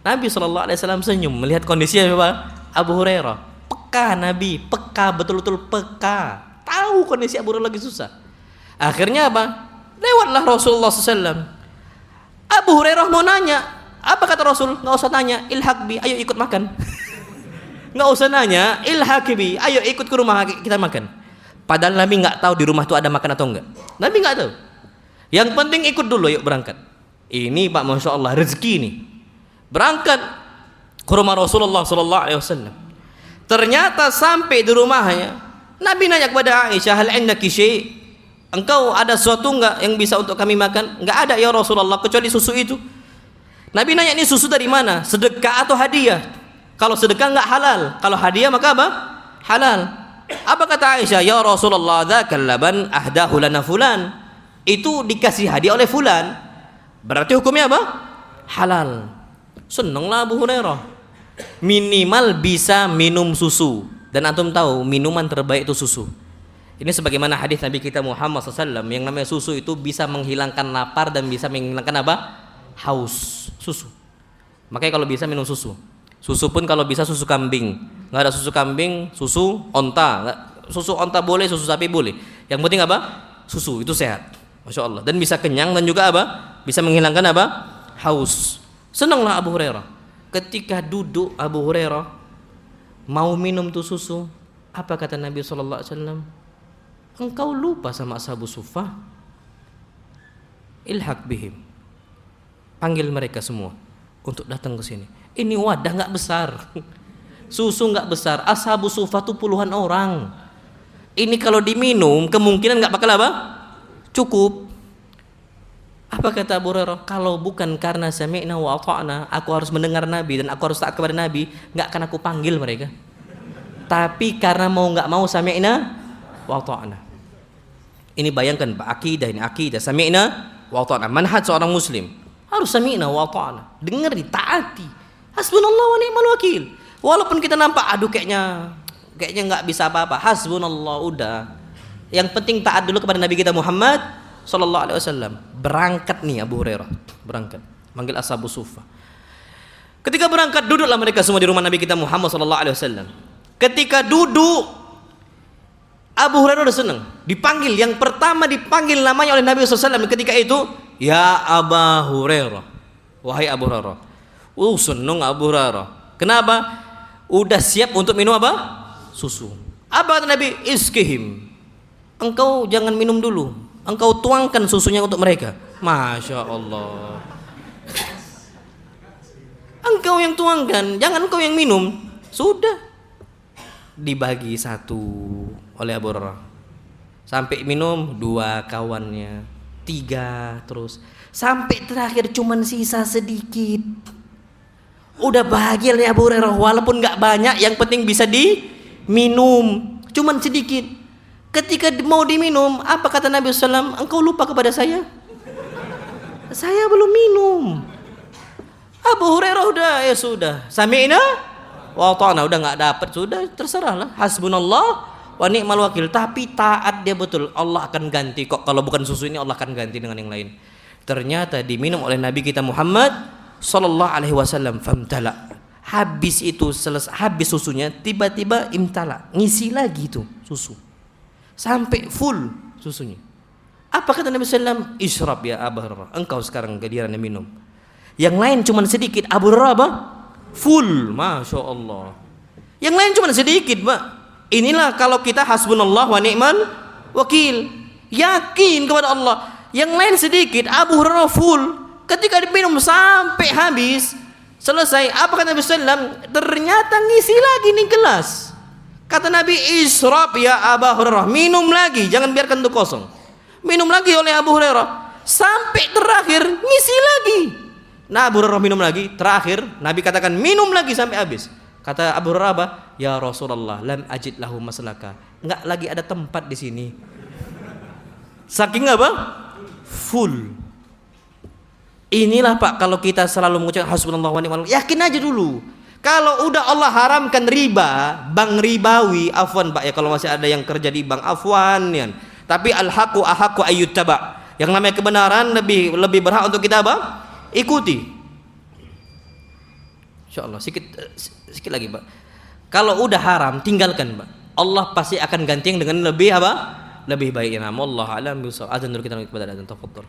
Nabi SAW senyum melihat kondisi apa? Abu Hurairah. Peka Nabi, betul-betul peka. Tahu kondisi Abu Hurairah lagi susah. Akhirnya apa? Lewatlah Rasulullah SAW. Abu Hurairah mau nanya, apa kata Rasul? Nggak usah nanya, ilhaq bi, ayo ikut makan. Nggak usah nanya, ilhaq bi, ayo ikut ke rumah kita makan. Padahal Nabi nggak tahu di rumah itu ada makan atau enggak. Nabi nggak tahu. Yang penting ikut dulu, yuk berangkat. Ini Pak, Masya Allah, rezeki nih. Berangkat ke rumah Rasulullah SAW. Ternyata sampai di rumahnya, Nabi nanya kepada Aisyah, hal indaki syai'? Engkau ada sesuatu enggak yang bisa untuk kami makan? Enggak ada ya Rasulullah, kecuali susu itu. Nabi nanya, ini susu dari mana? Sedekah atau hadiah? Kalau sedekah enggak halal, kalau hadiah maka apa? Halal. Apa kata Aisyah? Ya Rasulullah, dzakal laban ahdahu lana fulan. Itu dikasih hadiah oleh fulan. Berarti hukumnya apa? Halal. Senanglah Abu Hurairah. Minimal bisa minum susu. Dan antum tahu minuman terbaik itu susu. Ini sebagaimana hadis Nabi kita Muhammad SAW, yang namanya susu itu bisa menghilangkan lapar dan bisa menghilangkan apa? Haus. Susu. Makanya kalau bisa minum susu. Susu pun kalau bisa susu kambing. Nggak ada susu kambing, susu onta. Susu onta boleh, susu sapi boleh. Yang penting apa? Susu itu sehat. Masya Allah. Dan bisa kenyang dan juga apa? Bisa menghilangkan apa? Haus. Senanglah Abu Hurairah. Ketika duduk Abu Hurairah mau minum tuh susu, apa kata Nabi SAW? Engkau lupa sama ashabu suffah. Ilhaq bihim. Panggil mereka semua untuk datang ke sini. Ini wadah nggak besar. Susu nggak besar. Ashabu suffah itu puluhan orang. Ini kalau diminum kemungkinan nggak bakal apa? Cukup. Apa kata Abu Hurairah? Kalau bukan karena sami'na wa ata'na, aku harus mendengar Nabi dan aku harus taat kepada Nabi, nggak akan aku panggil mereka. Tapi karena mau nggak mau sami'na wa ta'ana. Ini bayangkan Pak, akidah sami'na wa ta'ana. Manhaj seorang muslim harus sami'na wa ta'ana. Dengar, ditaati. Hasbunallah wa ni'mal wakil. Walaupun kita nampak aduh kayaknya nggak bisa apa-apa. Hasbunallah, udah. Yang penting taat dulu kepada Nabi kita Muhammad sallallahu alaihi wasallam. Berangkat nih Abu Hurairah, berangkat. Manggil ashabu suffah. Ketika berangkat, duduklah mereka semua di rumah Nabi kita Muhammad sallallahu alaihi wasallam. Ketika duduk, Abu Hurairah udah senang. Dipanggil, yang pertama dipanggil namanya oleh Nabi SAW ketika itu, ya Abu Hurairah. Wahai Abu Hurairah. Senang Abu Hurairah. Kenapa? Udah siap untuk minum apa? Susu. Apa kata Nabi? Iskihim. Engkau jangan minum dulu. Engkau tuangkan susunya untuk mereka. Masya Allah. Engkau yang tuangkan, jangan engkau yang minum. Sudah. Dibagi satu oleh Abu Hurairah. Sampai minum 2 kawannya, 3 terus. Sampai terakhir cuman sisa sedikit. Udah bahagia ya Abu Hurairah, walaupun nggak banyak, yang penting bisa diminum. Cuman sedikit. Ketika mau diminum, apa kata Nabi SAW? Engkau lupa kepada saya? Saya belum minum. Abu Hurairah udah, ya sudah. Sami'na wa ta'na, udah nggak dapat, sudah terserahlah. Hasbunallah wa ni'mal wakil. Tapi taat dia betul. Allah akan ganti kok. Kalau bukan susu ini Allah akan ganti dengan yang lain. Ternyata diminum oleh Nabi kita Muhammad sallallahu alaihi wasallam, famtala. Habis itu selesai, habis susunya, tiba-tiba imtala, ngisi lagi itu susu sampai full susunya. Apa kata Nabi SAW? Isyrab ya Abu Hurairah, engkau sekarang giliran minum. Yang lain cuma sedikit, Abu Hurairah apa? Full, masya Allah. Yang lain cuma sedikit, Pak. Inilah kalau kita hasbunallah wa ni'mal wakil, yakin kepada Allah. Yang lain sedikit, Abu Hurairah full. Ketika diminum sampai habis, selesai, apa kata Nabi SAW? Ternyata ngisi lagi nih gelas. Kata Nabi, isyrab ya Abu Hurairah, minum lagi, jangan biarkan itu kosong. Minum lagi oleh Abu Hurairah sampai terakhir, ngisi lagi. Nah, Abu Hurairah minum lagi, terakhir Nabi katakan minum lagi sampai habis. Kata Abu Hurairah apa? Ya Rasulullah, lam ajid lahu maslaka. Enggak lagi ada tempat di sini. Saking apa? Full. Inilah Pak, kalau kita selalu mengucapkan hasbunallah wa ni'mal wakil, yakin aja dulu. Kalau udah Allah haramkan riba, bank ribawi, afwan Pak ya, kalau masih ada yang kerja di bank, afwan ya. Tapi al-haqqu ahaqqu ayyuttaba. Yang namanya kebenaran lebih berhak untuk kita apa? Ikuti. Insyaallah sedikit lagi Pak. Kalau udah haram tinggalkan Pak. Allah pasti akan ganti dengan lebih apa? Lebih baik. Wallahu a'lam bishawab. Azan dulu kita kepada azan, tafadhol.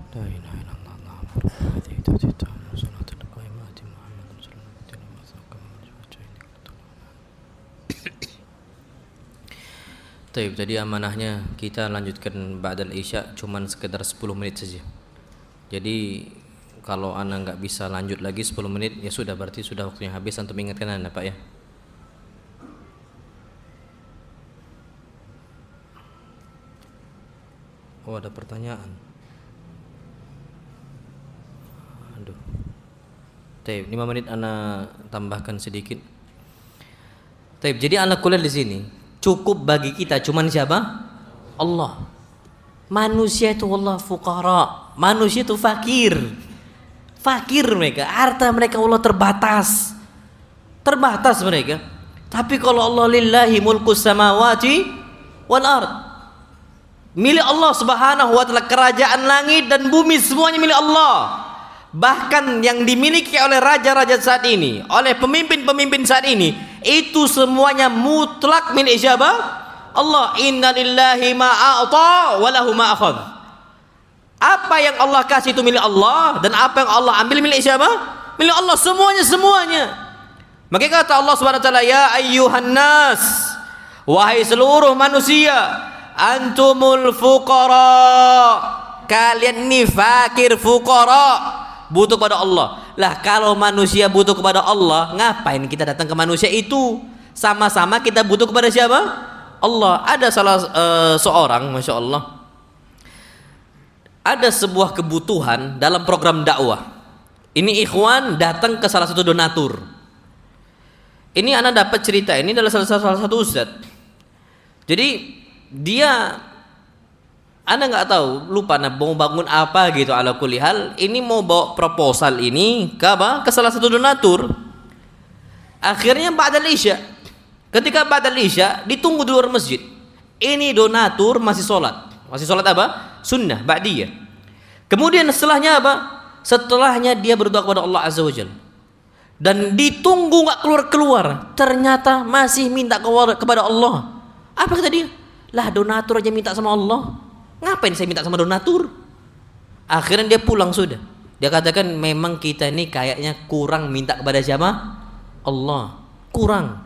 La ilaha illallah Muhammadur Rasulullah salatul qaimati Muhammadun sallallahu alaihi wasallam. Taib, tadi amanahnya kita lanjutkan ba'dal isya cuman sekedar 10 menit saja. Jadi kalau ana nggak bisa lanjut lagi 10 menit ya sudah, berarti sudah waktunya habis. Antum ingatkan ana Pak ya. Oh ada pertanyaan. Aduh. Taib, 5 menit ana tambahkan sedikit. Taib, jadi ana kuliah di sini cukup bagi kita cuman siapa? Allah. Manusia itu Allah fuqara. Manusia itu fakir. Fakir mereka, harta mereka Allah terbatas. Terbatas mereka. Tapi kalau Allah lillahi mulkus samawati wal ard. Milik Allah Subhanahu wa taala, kerajaan langit dan bumi semuanya milik Allah. Bahkan yang dimiliki oleh raja-raja saat ini, oleh pemimpin-pemimpin saat ini, itu semuanya mutlak milik siapa? Allah. Inna lillahi ma a'ta wa lahu ma akhadh. Apa yang Allah kasih itu milik Allah, dan apa yang Allah ambil milik siapa? Milik Allah semuanya. Maka kata Allah Subhanahu wa taala, ya ayyuhan nas, wahai seluruh manusia, antumul fuqara, kalian ini fakir fuqara, butuh kepada Allah. Lah kalau manusia butuh kepada Allah, ngapain kita datang ke manusia itu? Sama-sama kita butuh kepada siapa? Allah. Ada salah seorang, masya Allah, ada sebuah kebutuhan dalam program dakwah. Ini ikhwan datang ke salah satu donatur. Ini anak dapat cerita ini adalah salah satu ustadz. Jadi dia, anda nggak tahu, lupa mau bangun apa gitu, ala kulli hal ini mau bawa proposal ini ke apa? Ke salah satu donatur. Akhirnya ba'dal isya, ketika ba'dal isya ditunggu di luar masjid. Ini donatur masih sholat apa? Sunnah ba'diyah. Kemudian setelahnya apa? Setelahnya dia berdoa kepada Allah Azza wa Jalla. Dan ditunggu nggak keluar. Ternyata masih minta kepada Allah. Apa kata dia? Lah donatur aja minta sama Allah, ngapain saya minta sama donatur? Akhirnya dia pulang sudah. Dia katakan memang kita ini kayaknya kurang minta kepada siapa? Allah. Kurang.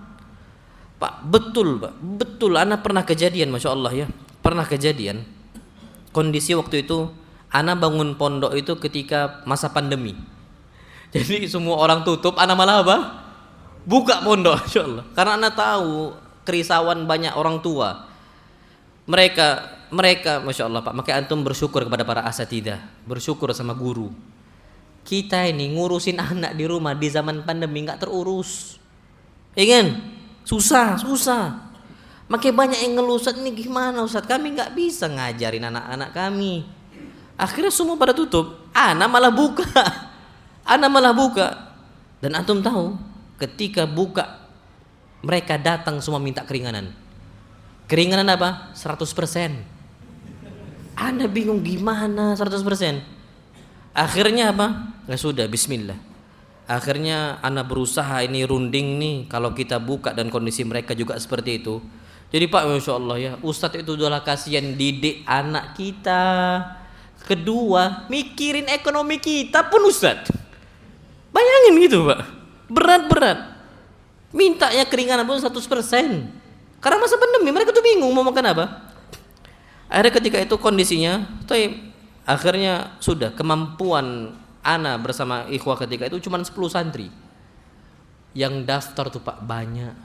Pak, betul Pak, betul. Ana pernah kejadian, masya Allah ya, pernah kejadian. Kondisi waktu itu, ana bangun pondok itu ketika masa pandemi. Jadi semua orang tutup, ana malah apa? Buka pondok, masya Allah. Karena ana tahu kerisauan banyak orang tua. Mereka, masya Allah Pak. Makanya antum bersyukur kepada para asatidah, bersyukur sama guru. Kita ini ngurusin anak di rumah di zaman pandemi nggak terurus, ya kan? Susah. Makanya banyak yang ngeluh, Ustaz ini gimana Ustaz? Kami nggak bisa ngajarin anak-anak kami. Akhirnya semua pada tutup, anak malah buka. Dan antum tahu, ketika buka mereka datang semua minta keringanan. Keringanan apa? 100%. Anda bingung gimana 100%. Akhirnya apa? Ya sudah, bismillah. Akhirnya Anda berusaha ini runding nih, kalau kita buka dan kondisi mereka juga seperti itu. Jadi Pak, masya Allah ya, Ustadz itu adalah kasihan didik anak kita. Kedua, mikirin ekonomi kita pun Ustadz. Bayangin gitu Pak, berat. Mintanya keringanan pun 100%. Karena masa pandemi mereka tuh bingung mau makan apa. Akhirnya ketika itu kondisinya, akhirnya sudah, kemampuan ana bersama ikhwah ketika itu cuma 10 santri. Yang daftar tuh Pak banyak,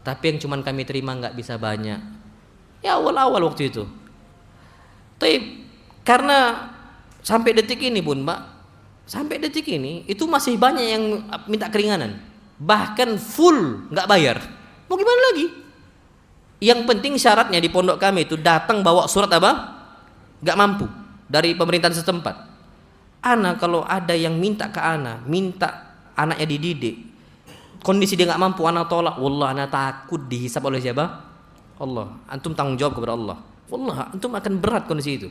tapi yang cuma kami terima nggak bisa banyak. Ya awal-awal waktu itu. Karena sampai detik ini pun Pak, sampai detik ini itu masih banyak yang minta keringanan. Bahkan full nggak bayar. Mau gimana lagi? Yang penting syaratnya di pondok kami itu datang bawa surat apa? Gak mampu dari pemerintahan setempat. Ana kalau ada yang minta ke ana, minta anaknya dididik, kondisi dia gak mampu, ana tolak. Wallah ana takut dihisab oleh siapa? Allah. Antum tanggung jawab kepada Allah. Wallah antum akan berat kondisi itu.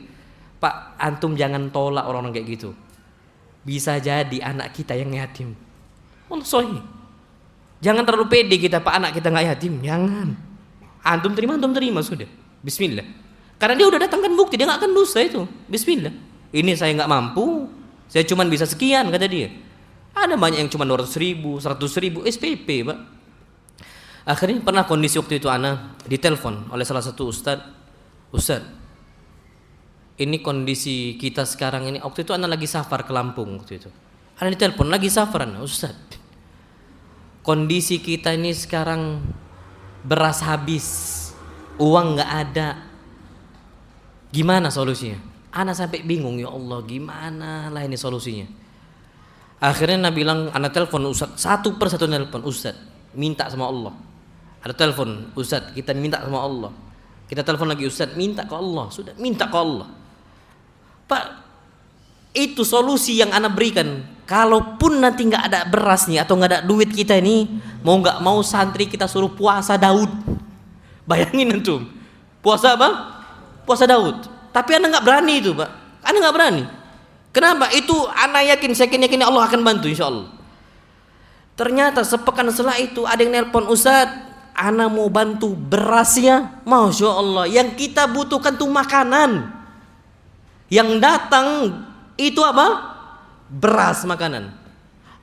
Pak, antum jangan tolak orang-orang kayak gitu. Bisa jadi anak kita yang yatim. Wallah sahih. Jangan terlalu pede kita, Pak, anak kita gak yatim. Jangan. Antum terima sudah. Bismillah. Karena dia udah datangkan bukti, dia nggak akan dosa itu. Bismillah. Ini saya nggak mampu, saya cuma bisa sekian kata dia. Ada banyak yang cuma 200.000, 100.000 SPP, Pak. Akhirnya pernah kondisi waktu itu ana ditelepon oleh salah satu ustad, ini kondisi kita sekarang ini. Waktu itu ana lagi safar ke Lampung waktu itu. Ana ditelepon lagi safar, Ustad. Kondisi kita ini sekarang beras habis, uang nggak ada. Gimana solusinya? Ana sampai bingung, ya Allah, gimana lah ini solusinya. Akhirnya ana bilang, ana telepon Ustad, satu persatu telepon Ustad, minta sama Allah. Ada telepon Ustad, kita minta sama Allah. Kita telepon lagi Ustad, minta ke Allah. Sudah minta ke Allah. Pak, itu solusi yang ana berikan. Kalaupun nanti nggak ada berasnya atau nggak ada duit kita ini, mau nggak mau santri kita suruh puasa Daud. Bayangin antum, puasa apa? Puasa Daud. Tapi ana nggak berani itu, Pak. Ana nggak berani. Kenapa? Itu ana yakin, saya yakin Allah akan bantu, insya Allah. Ternyata sepekan setelah itu ada yang nelpon, Ustaz, ana mau bantu berasnya. Masya Allah, yang kita butuhkan tuh makanan. Yang datang itu apa? Beras, makanan.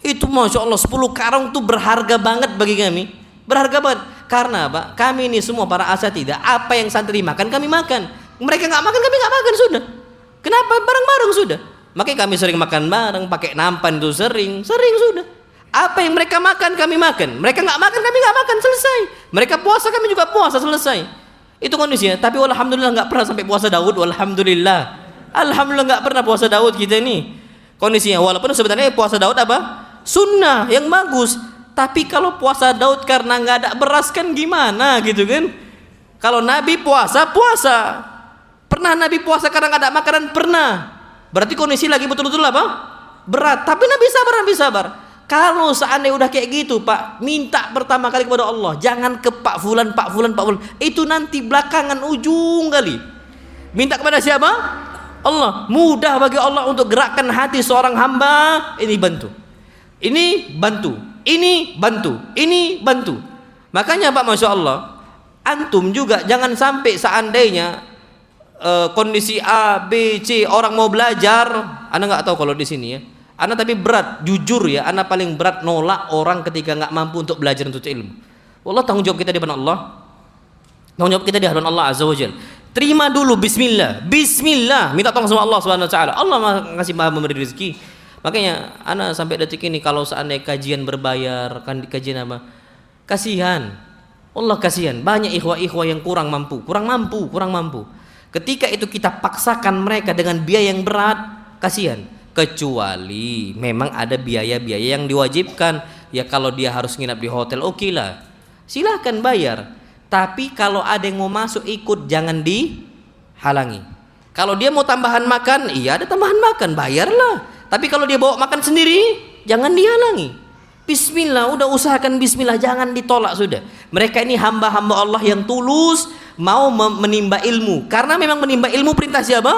Itu Masya Allah 10 karung tuh berharga banget bagi kami. Berharga banget. Karena apa? Kami ini semua para asatidzah, apa yang santri makan kami makan. Mereka nggak makan, kami nggak makan, sudah. Kenapa? Bareng-bareng sudah. Makanya kami sering makan bareng, pakai nampan tuh sering sudah. Apa yang mereka makan kami makan. Mereka nggak makan, kami nggak makan, selesai. Mereka puasa, kami juga puasa, selesai. Itu kondisinya. Tapi alhamdulillah nggak pernah sampai puasa Daud. Alhamdulillah nggak pernah puasa Daud kita ini kondisinya. Walaupun sebenarnya puasa Daud apa? Sunnah yang bagus. Tapi kalau puasa Daud karena nggak ada beras kan gimana gitu kan? Kalau Nabi puasa. Pernah Nabi puasa karena nggak ada makanan? Pernah. Berarti kondisi lagi betul-betul apa? Berat. Tapi Nabi sabar. Kalau seandainya udah kayak gitu, Pak, minta pertama kali kepada Allah. Jangan ke Pak Fulan. Itu nanti belakangan ujung kali. Minta kepada siapa? Allah. Mudah bagi Allah untuk gerakkan hati seorang hamba. Ini bantu. Makanya Pak, Masya Allah, antum juga jangan sampai seandainya kondisi A, B, C, orang mau belajar. Ana nggak tahu kalau di sini ya. Ana tapi berat, jujur ya. Ana paling berat nolak orang ketika nggak mampu untuk belajar untuk ilmu. Wallah, tanggung jawab kita di hadapan Allah. Tanggung jawab kita di hadapan Allah Azza wa Jalla. Terima dulu, bismillah, minta tolong sama Allah Subhanahu wa taala. Allah ngasih Maha memberi rezeki. Makanya ana sampai detik ini kalau seandainya kajian berbayar, kajian apa? Kasihan. Allah kasihan. Banyak ikhwah yang kurang mampu. Ketika itu kita paksakan mereka dengan biaya yang berat, kasihan. Kecuali memang ada biaya-biaya yang diwajibkan. Ya kalau dia harus nginap di hotel, oke lah. Silahkan bayar. Tapi kalau ada yang mau masuk ikut, jangan dihalangi. Kalau dia mau tambahan makan, iya ada tambahan makan, bayarlah. Tapi kalau dia bawa makan sendiri, jangan dihalangi. Bismillah, udah usahakan bismillah, jangan ditolak sudah. Mereka ini hamba-hamba Allah yang tulus, mau menimba ilmu. Karena memang menimba ilmu perintah siapa?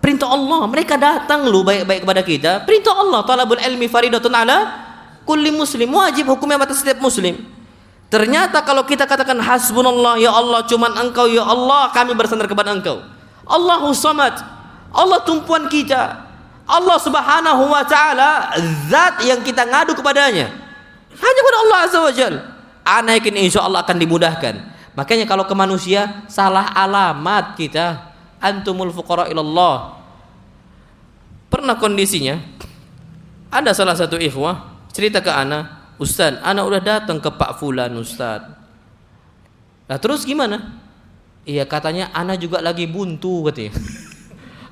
Perintah Allah. Mereka datang loh baik-baik kepada kita. Perintah Allah, talabul ilmi faridatun ala kulli muslim, wajib hukumnya atas setiap muslim. Ternyata kalau kita katakan hasbunallah, ya Allah, cuman Engkau, ya Allah, kami bersandar kepada Engkau. Allahu samad, Allah tumpuan kita, Allah Subhanahu wa taala, zat yang kita ngadu kepadanya, hanya kepada Allah Azza wa Jalla. Ana yakin insyaallah akan dimudahkan. Makanya kalau ke manusia salah alamat kita, antumul fuqara ilallah. Pernah kondisinya ada salah satu ikhwah cerita ke ana, Ustaz, ana udah datang ke Pak Fulan, Ustaz. Nah terus gimana? Iya, katanya ana juga lagi buntu katanya.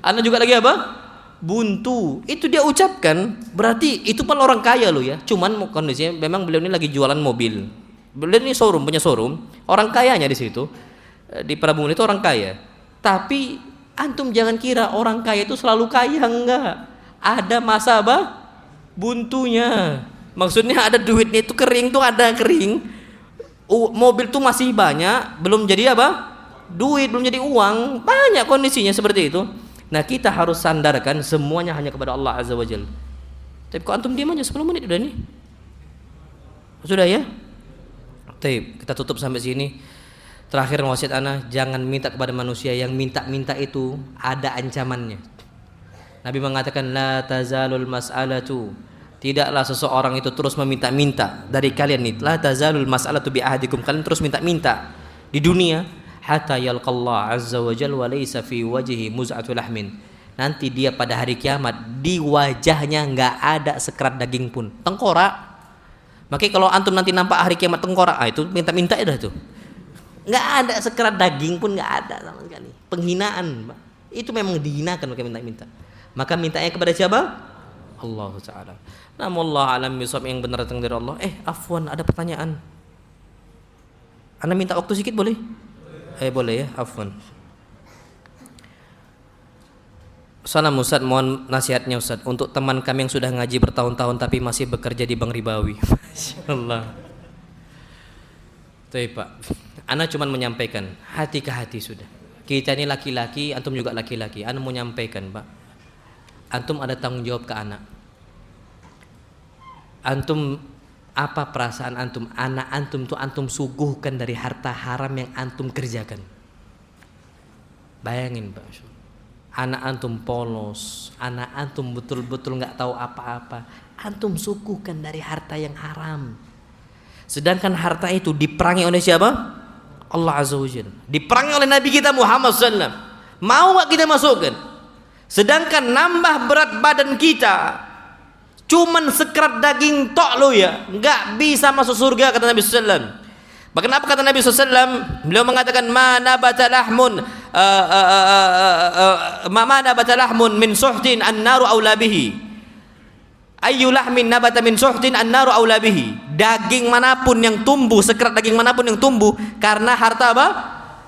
Ana juga lagi apa? Buntu. Itu dia ucapkan, berarti itu pun orang kaya loh ya. Cuman kondisinya memang beliau ini lagi jualan mobil. Beliau ini punya showroom. Orang kayanya di situ, di Prabunan itu orang kaya. Tapi antum jangan kira orang kaya itu selalu kaya, enggak. Ada masa apa? Buntunya. Maksudnya ada duitnya itu kering tuh, ada kering. Mobil tuh masih banyak, belum jadi apa? Duit, belum jadi uang. Banyak kondisinya seperti itu. Nah kita harus sandarkan semuanya hanya kepada Allah Azza wa Jalla. Tapi kok antum diam aja 10 menit udah nih? Sudah ya? Baik, kita tutup sampai sini. Terakhir wasiat ana, jangan minta kepada manusia yang minta-minta itu ada ancamannya. Nabi mengatakan la tazalul mas'alatu, tidaklah seseorang itu terus meminta-minta dari kalian nih, la tazalul mas'alatu bi ahadikum, kalian terus minta-minta di dunia hatta yalqallah azza wa jalla wa laysa fi wajhihi muz'atu lahmin, nanti dia pada hari kiamat di wajahnya nggak ada sekerat daging pun, tengkorak. Makanya kalau antum nanti nampak hari kiamat tengkorak, itu minta-minta dah tuh, nggak ada sekerat daging pun, nggak ada sama sekali, penghinaan. Itu memang dihinakan maka minta-minta. Maka mintanya kepada siapa? Allah Ta'ala. Namun Allah alam bisawab, yang benar datang dari Allah. Afwan, ada pertanyaan. Anda minta waktu sedikit boleh? Boleh ya, afwan. Salam Ustaz, mohon nasihatnya Ustaz untuk teman kami yang sudah ngaji bertahun-tahun tapi masih bekerja di Bank Ribawi. Masyaallah. Baik Pak, Ana cuma menyampaikan hati ke hati sudah. Kita ini laki-laki, antum juga laki-laki. Ana mau nyampaikan Pak, antum ada tanggung jawab ke anak. Antum, apa perasaan antum? Anak antum tuh antum suguhkan dari harta haram yang antum kerjakan. Bayangin Pak, anak antum polos, anak antum betul-betul nggak tahu apa-apa, antum suguhkan dari harta yang haram. Sedangkan harta itu diperangi oleh siapa? Allah Azza wa Jalla. Diperangi oleh Nabi kita Muhammad SAW. Mau nggak kita masukkan? Sedangkan nambah berat badan kita cuman sekerat daging tok lo ya, nggak bisa masuk surga kata Nabi SAW. Bahkan apa kata Nabi SAW? Beliau mengatakan mana batalahmun mana batalahmun min suhtin an-naru aula bihi. Ayyu lahmin nabata min suhtin an-naru aula bihi. Daging manapun yang tumbuh, sekerat daging manapun yang tumbuh karena harta apa?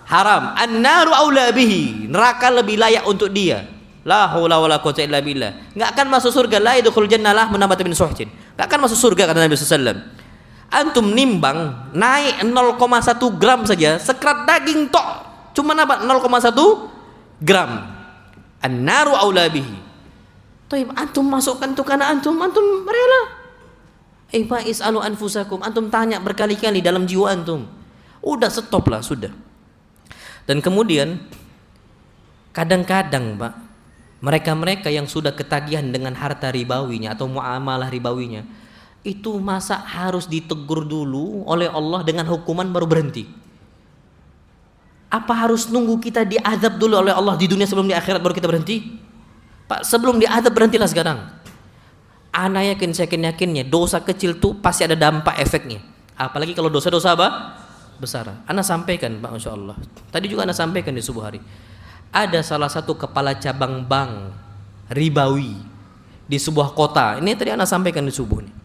Haram. An-naru aula bihi. Neraka lebih layak untuk dia. La haula wala quwwata illa billah. Enggak akan masuk surga, la yadkhul jannah lah menabata min suhtin. Enggak akan masuk surga kata Nabi SAW. Antum nimbang naik 0,1 gram saja, sekerat daging tok cuma apa? 0,1 gram. An-naru aula bihi. Toib, antum masukkan tuh karena antum rela. Fa is'alu anfusakum, antum tanya berkali-kali dalam jiwa antum. Udah stop lah, sudah. Dan kemudian kadang-kadang Pak, mereka-mereka yang sudah ketagihan dengan harta ribawinya atau muamalah ribawinya, itu masa harus ditegur dulu oleh Allah dengan hukuman baru berhenti? Apa harus nunggu kita diazab dulu oleh Allah di dunia sebelum di akhirat baru kita berhenti? Pak, sebelum diazab berhentilah sekarang. Ana yakin, saya yakinnya dosa kecil tuh pasti ada dampak efeknya. Apalagi kalau dosa-dosa apa? Besar. Ana sampaikan Pak, Masya Allah. Tadi juga Ana sampaikan di subuh hari. Ada salah satu kepala cabang bank ribawi di sebuah kota. Ini tadi Ana sampaikan di subuh nih.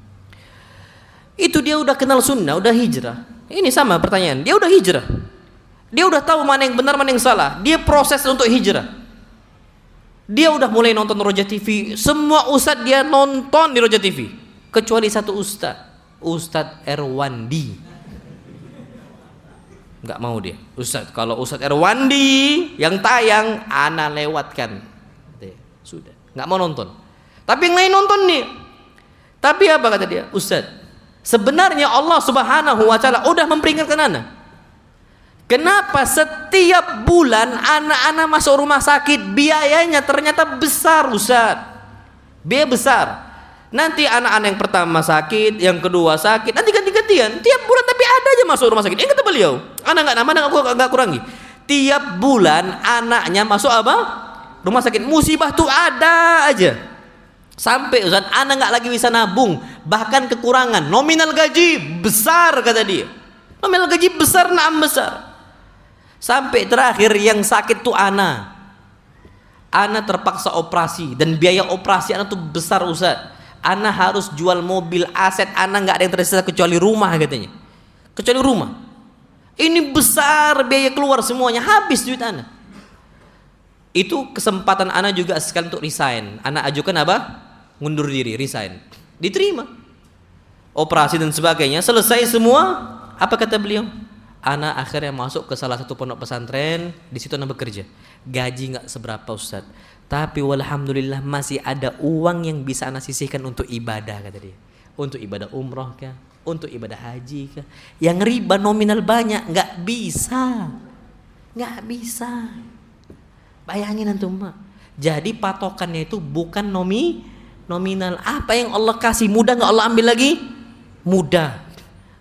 Itu dia udah kenal sunnah, udah hijrah. Ini sama pertanyaan, dia udah hijrah. Dia udah tahu mana yang benar, mana yang salah. Dia proses untuk hijrah. Dia udah mulai nonton Roja TV. Semua ustadz dia nonton di Roja TV, kecuali satu Ustadz Erwandi. Nggak mau dia. Ustadz, kalau Ustadz Erwandi yang tayang, ana lewatkan. Sudah, nggak mau nonton. Tapi yang lain nonton nih. Tapi apa kata dia? Ustadz, sebenarnya Allah Subhanahu wa Ta'ala udah memperingatkan ana. Kenapa setiap bulan anak-anak masuk rumah sakit biayanya ternyata besar Ustaz? Biaya besar. Nanti anak-anak yang pertama sakit, yang kedua sakit, nanti ganti-gantian. Tiap bulan tapi ada aja masuk rumah sakit. Yang kata beliau, anak nggak nambah, nggak kurangi. Tiap bulan anaknya masuk apa? Rumah sakit. Musibah tuh ada aja. Sampai Ustaz, anak nggak lagi bisa nabung, bahkan kekurangan. Nominal gaji besar kata dia. Nominal gaji besar, naam besar. Sampai terakhir yang sakit tuh ana terpaksa operasi dan biaya operasi ana tuh besar Ustaz. Ana harus jual mobil, aset ana nggak ada yang tersisa kecuali rumah katanya. Kecuali rumah. Ini besar biaya keluar semuanya, habis duit ana. Itu kesempatan ana juga sekali untuk resign. Ana ajukan apa? Ngundur diri, resign. Diterima. Operasi dan sebagainya, selesai semua. Apa kata beliau? Ana akhirnya masuk ke salah satu pondok pesantren, di situ ana bekerja. Gaji nggak seberapa Ustaz, tapi walhamdulillah masih ada uang yang bisa ana sisihkan untuk ibadah kata dia. Untuk ibadah umroh kah, untuk ibadah haji kah. Yang riba nominal banyak nggak bisa. Bayangin antum Mak. Jadi patokannya itu bukan nominal. Apa yang Allah kasih mudah nggak Allah ambil lagi? Mudah.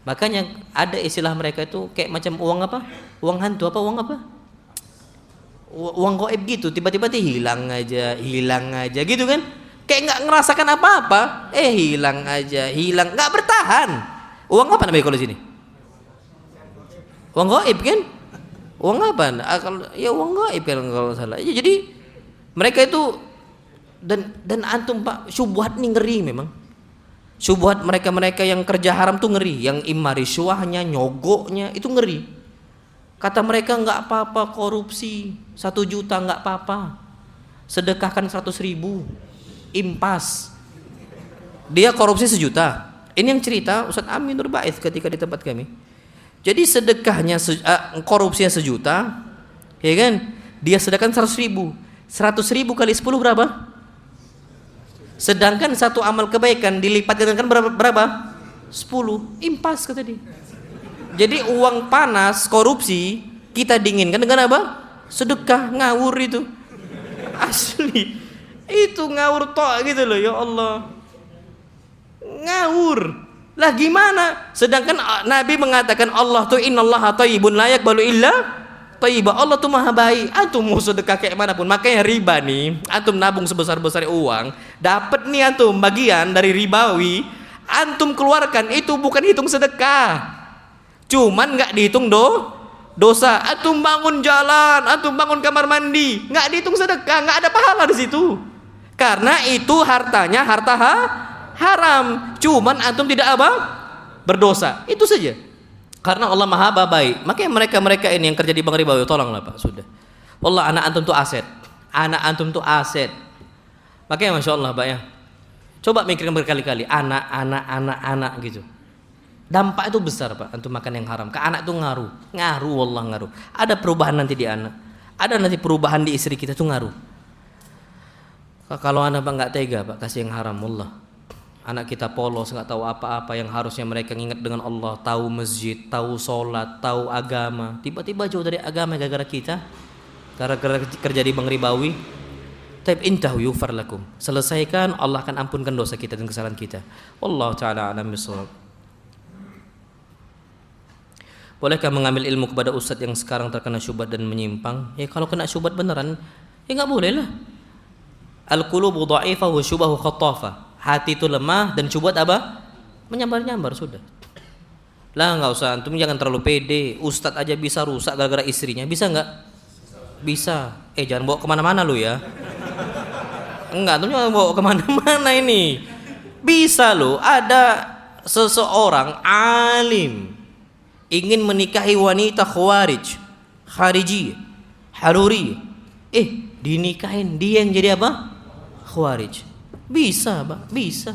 Makanya ada istilah mereka itu kayak macam uang apa? Uang hantu apa? Uang apa? Uang gaib gitu. Tiba-tiba hilang aja gitu kan? Kayak nggak ngerasakan apa-apa. Hilang aja, nggak bertahan. Uang apa namanya kalau sini? Uang gaib kan? Uang apa? Ya uang gaib kan kalau salah. Ya, jadi mereka itu dan antum Pak, syubhat nih ngeri memang. Syubhat mereka yang kerja haram tuh ngeri, yang imma riswahnya, nyogoknya itu ngeri. Kata mereka nggak apa-apa korupsi 1 juta nggak apa-apa, sedekahkan 100.000, impas. Dia korupsi 1 juta. Ini yang cerita Ustaz Amin Nur Baiz ketika di tempat kami. Jadi sedekahnya korupsinya 1 juta, ya kan? Dia sedekahkan 100.000. 100.000 kali 10 berapa? Sedangkan satu amal kebaikan dilipat dengan berapa? 10. Impas kata dia. Jadi uang panas korupsi kita dinginkan dengan apa? Sedekah. Ngawur itu. Asli. Itu ngawur tok gitu loh, ya Allah. Ngawur. Lah gimana? Sedangkan Nabi mengatakan Allah tuh innallaha thayyibun la yaqbalu illa thayyiba. Allah tuh maha baik. Antum mau sedekah kayak manapun, makanya riba nih. Antum nabung sebesar-besar uang, dapat nih antum bagian dari ribawi, antum keluarkan itu bukan hitung sedekah. Cuman nggak dihitung dosa. Antum bangun jalan, antum bangun kamar mandi, nggak dihitung sedekah, nggak ada pahala di situ. Karena itu hartanya harta haram. Cuman antum tidak apa? Berdosa. Itu saja. Karena Allah maha baik. Makanya mereka ini yang kerja di bank ribawi, tolonglah Pak, sudah. Wallah anak antum tuh aset. Anak antum tuh aset. Makanya Masya Allah Pak ya. Coba mikirkan berkali-kali anak gitu. Dampak itu besar Pak, antum makan yang haram. Ke anak itu ngaruh. Wallah ngaruh. Ada perubahan nanti di anak. Ada nanti perubahan di istri kita tuh ngaruh. Kalau anak Pak nggak tega Pak kasih yang haram, wallah. Anak kita polos, nggak tahu apa-apa yang harusnya mereka ingat dengan Allah, tahu masjid, tahu sholat, tahu agama, tiba-tiba jauh dari agama gara-gara kita, gara-gara kerja di bank ribawi. Taib intahu yufar lakum, selesaikan, Allah akan ampunkan dosa kita dan kesalahan kita. Wallahu ta'ala a'lam bishawab. Bolehkah mengambil ilmu kepada ustadz yang sekarang terkena syubhat dan menyimpang? Ya kalau kena syubhat beneran, ya nggak boleh lah. Al-qulubu dha'ifah wa syubahu khattafah. Hati itu lemah dan syubhat apa? Menyambar-nyambar sudah. Lah nggak usah, antum jangan terlalu pede. Ustadz aja bisa rusak gara-gara istrinya, bisa nggak? Bisa. Jangan bawa kemana-mana lu ya. Enggak, antum jangan bawa kemana-mana ini. Bisa lo. Ada seseorang alim ingin menikahi wanita khariji, haruri. Dinikahin dia yang jadi apa? Khawarij. Bisa Pak, bisa.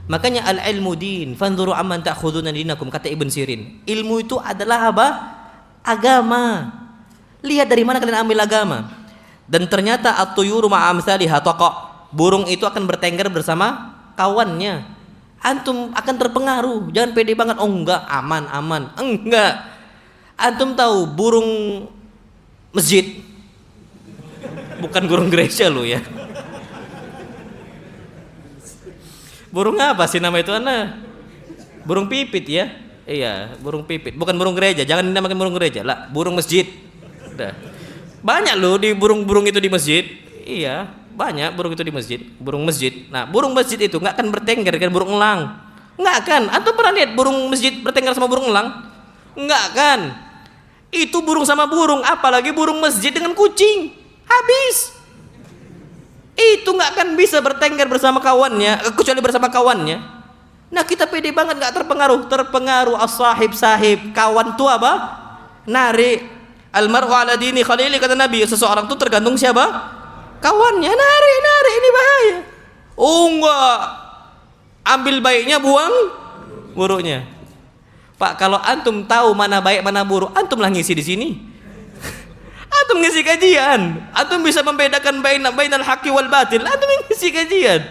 Makanya al-ilmu din, fanzuru amman ta'khuduna dinakum, kata Ibn Sirin. Ilmu itu adalah apa? Agama. Lihat dari mana kalian ambil agama. Dan ternyata at-tuyuru ma'amsalihha taqa. Burung itu akan bertengger bersama kawannya. Antum akan terpengaruh. Jangan pede banget. Oh enggak, aman. Enggak. Antum tahu burung masjid, bukan burung gereja lo ya. Burung apa sih nama itu Ana? Burung pipit ya? Iya, burung pipit. Bukan burung gereja. Jangan dinamakan burung gereja lah. Burung masjid. Udah. Banyak loh di burung-burung itu di masjid. Iya, banyak burung itu di masjid. Burung masjid. Nah, burung masjid itu nggak akan bertengger dengan burung elang. Nggak akan. Antum pernah lihat burung masjid bertengger sama burung elang? Nggak akan. Itu burung sama burung. Apalagi burung masjid dengan kucing. Habis. Itu nggak akan bisa bertengger bersama kawannya, kecuali bersama kawannya. Nah kita pede banget nggak terpengaruh as-sahib, kawan tuh apa? Narik. Almaru ala dini khalili, kata Nabi. Seseorang tuh tergantung siapa? Kawannya. Narik, ini bahaya. Oh enggak, ambil baiknya, buang buruknya. Pak, kalau antum tahu mana baik mana buruk, antum lah ngisi di sini. Antum ngisi kajian, antum bisa membedakan bainal haqqi wal batil. Antum ngisi kajian.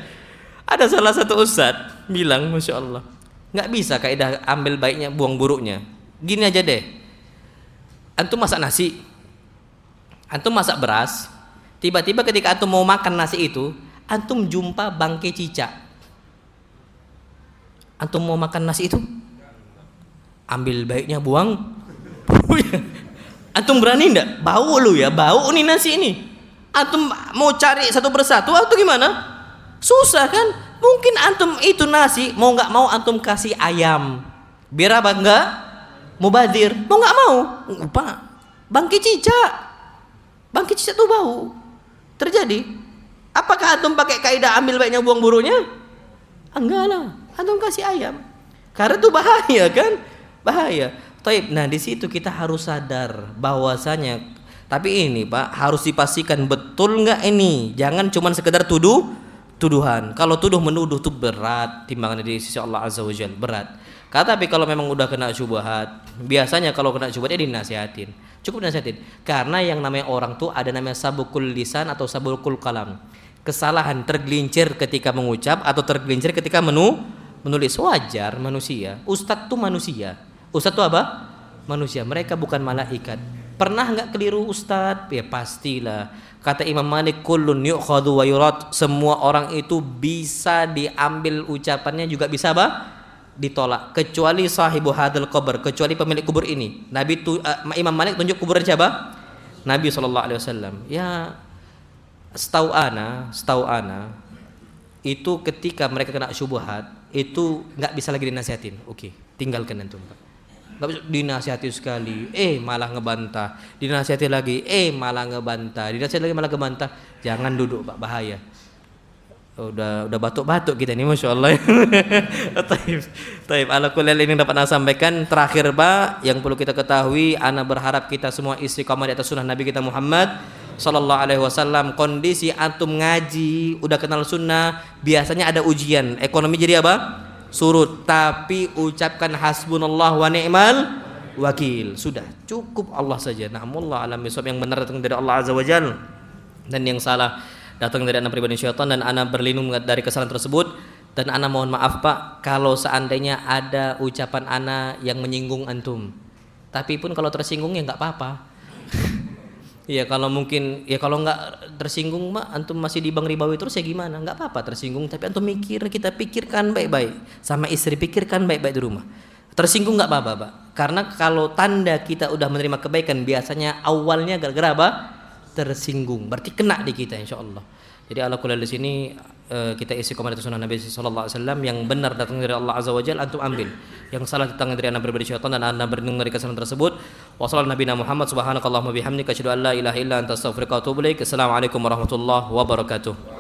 Ada salah satu ustadz bilang, Masya Allah, nggak bisa kaidah ambil baiknya buang buruknya. Gini aja deh, antum masak nasi, antum masak beras, Tiba-tiba ketika antum mau makan nasi itu, antum jumpa bangkai cicak. Antum mau makan nasi itu, ambil baiknya buang. Antum berani enggak? Bau lu ya, bau nih nasi ini. Antum mau cari satu persatu atau gimana? Susah kan? Mungkin antum itu nasi mau nggak mau antum kasih ayam. Biar apa? Enggak mubazir. Mau nggak mau? Pak, bangkai cicak. Bangkai cicak tuh bau. Terjadi. Apakah antum pakai kaidah ambil baiknya buang buruknya? Enggak lah. Antum kasih ayam. Karena itu bahaya kan? Bahaya. Taib. Nah, di situ kita harus sadar bahwasanya, tapi ini Pak harus dipastikan betul nggak ini. Jangan cuma sekedar tuduhan. Kalau tuduh menuduh itu berat timbangan di sisi Allah Azza wa Jalla, berat. Tapi kalau memang udah kena syubhat, biasanya kalau kena syubhat ya dinasihatin. Cukup nasihatin. Karena yang namanya orang tuh ada namanya sabukul lisan atau sabukul kalam. Kesalahan tergelincir ketika mengucap atau tergelincir ketika menulis. Wajar manusia. Ustadz tuh manusia. Ustadz tuh apa? Manusia. Mereka bukan malaikat. Pernah nggak keliru Ustadz? Ya pastilah. Kata Imam Malik, kullun yu'khadhu wa yurad. Semua orang itu bisa diambil ucapannya, juga bisa apa? Ditolak, kecuali sahibu hadal qabr, kecuali pemilik kubur ini. Imam Malik tunjuk kuburan siapa? Nabi SAW. Ya, setahu ana itu ketika mereka kena syubhat itu nggak bisa lagi dinasihatin. Oke, tinggalkan antum. Nggak bisa dinasihati sekali, malah ngebantah. Dinasihati lagi, malah ngebantah. Dinasihati lagi malah ngebantah. Jangan duduk Pak, bahaya. Udah batuk-batuk kita ini, masya Allah. Taib. Ala kulli hal ini dapat ana sampaikan. Terakhir Pak, yang perlu kita ketahui, ana berharap kita semua istiqamah di atas sunnah Nabi kita Muhammad Sallallahu Alaihi Wasallam. Kondisi antum ngaji, udah kenal sunnah, biasanya ada ujian. Ekonomi jadi apa? Surut. Tapi ucapkan hasbunallah wa ni'mal wakil. Sudah cukup, Allah saja. Na'amullah alam bisawab. Yang benar datang dari Allah Azza wa Jalla, dan yang salah datang dari anak pribadi syaitan, dan anak berlindung dari kesalahan tersebut. Dan anak mohon maaf Pak kalau seandainya ada ucapan anak yang menyinggung antum. Tapi pun kalau tersinggung ya nggak apa-apa. Ya kalau mungkin, ya kalau nggak tersinggung Mak, antum masih di bang ribawi terus ya gimana? Nggak apa-apa tersinggung, tapi antum kita pikirkan baik-baik, sama istri pikirkan baik-baik di rumah. Tersinggung nggak apa-apa Pak, karena kalau tanda kita udah menerima kebaikan biasanya awalnya gara-gara apa? Tersinggung, berarti kena di kita insya Allah. Jadi ala kulli di sini kita isi komentar sunnah Nabi sallallahu alaihi wasallam. Yang benar datang dari Allah Azza wa Jalla, antum ambil. Yang salah datang dari anak pribadi syaitan, dan anda berlindung dari kesalahan tersebut. Wassallallahu nabiyana Muhammad subhanakallahumma bihamdika asyhadu an la ilaha illa anta astaghfiruka wa atubu ilaik. Assalamualaikum warahmatullahi wabarakatuh.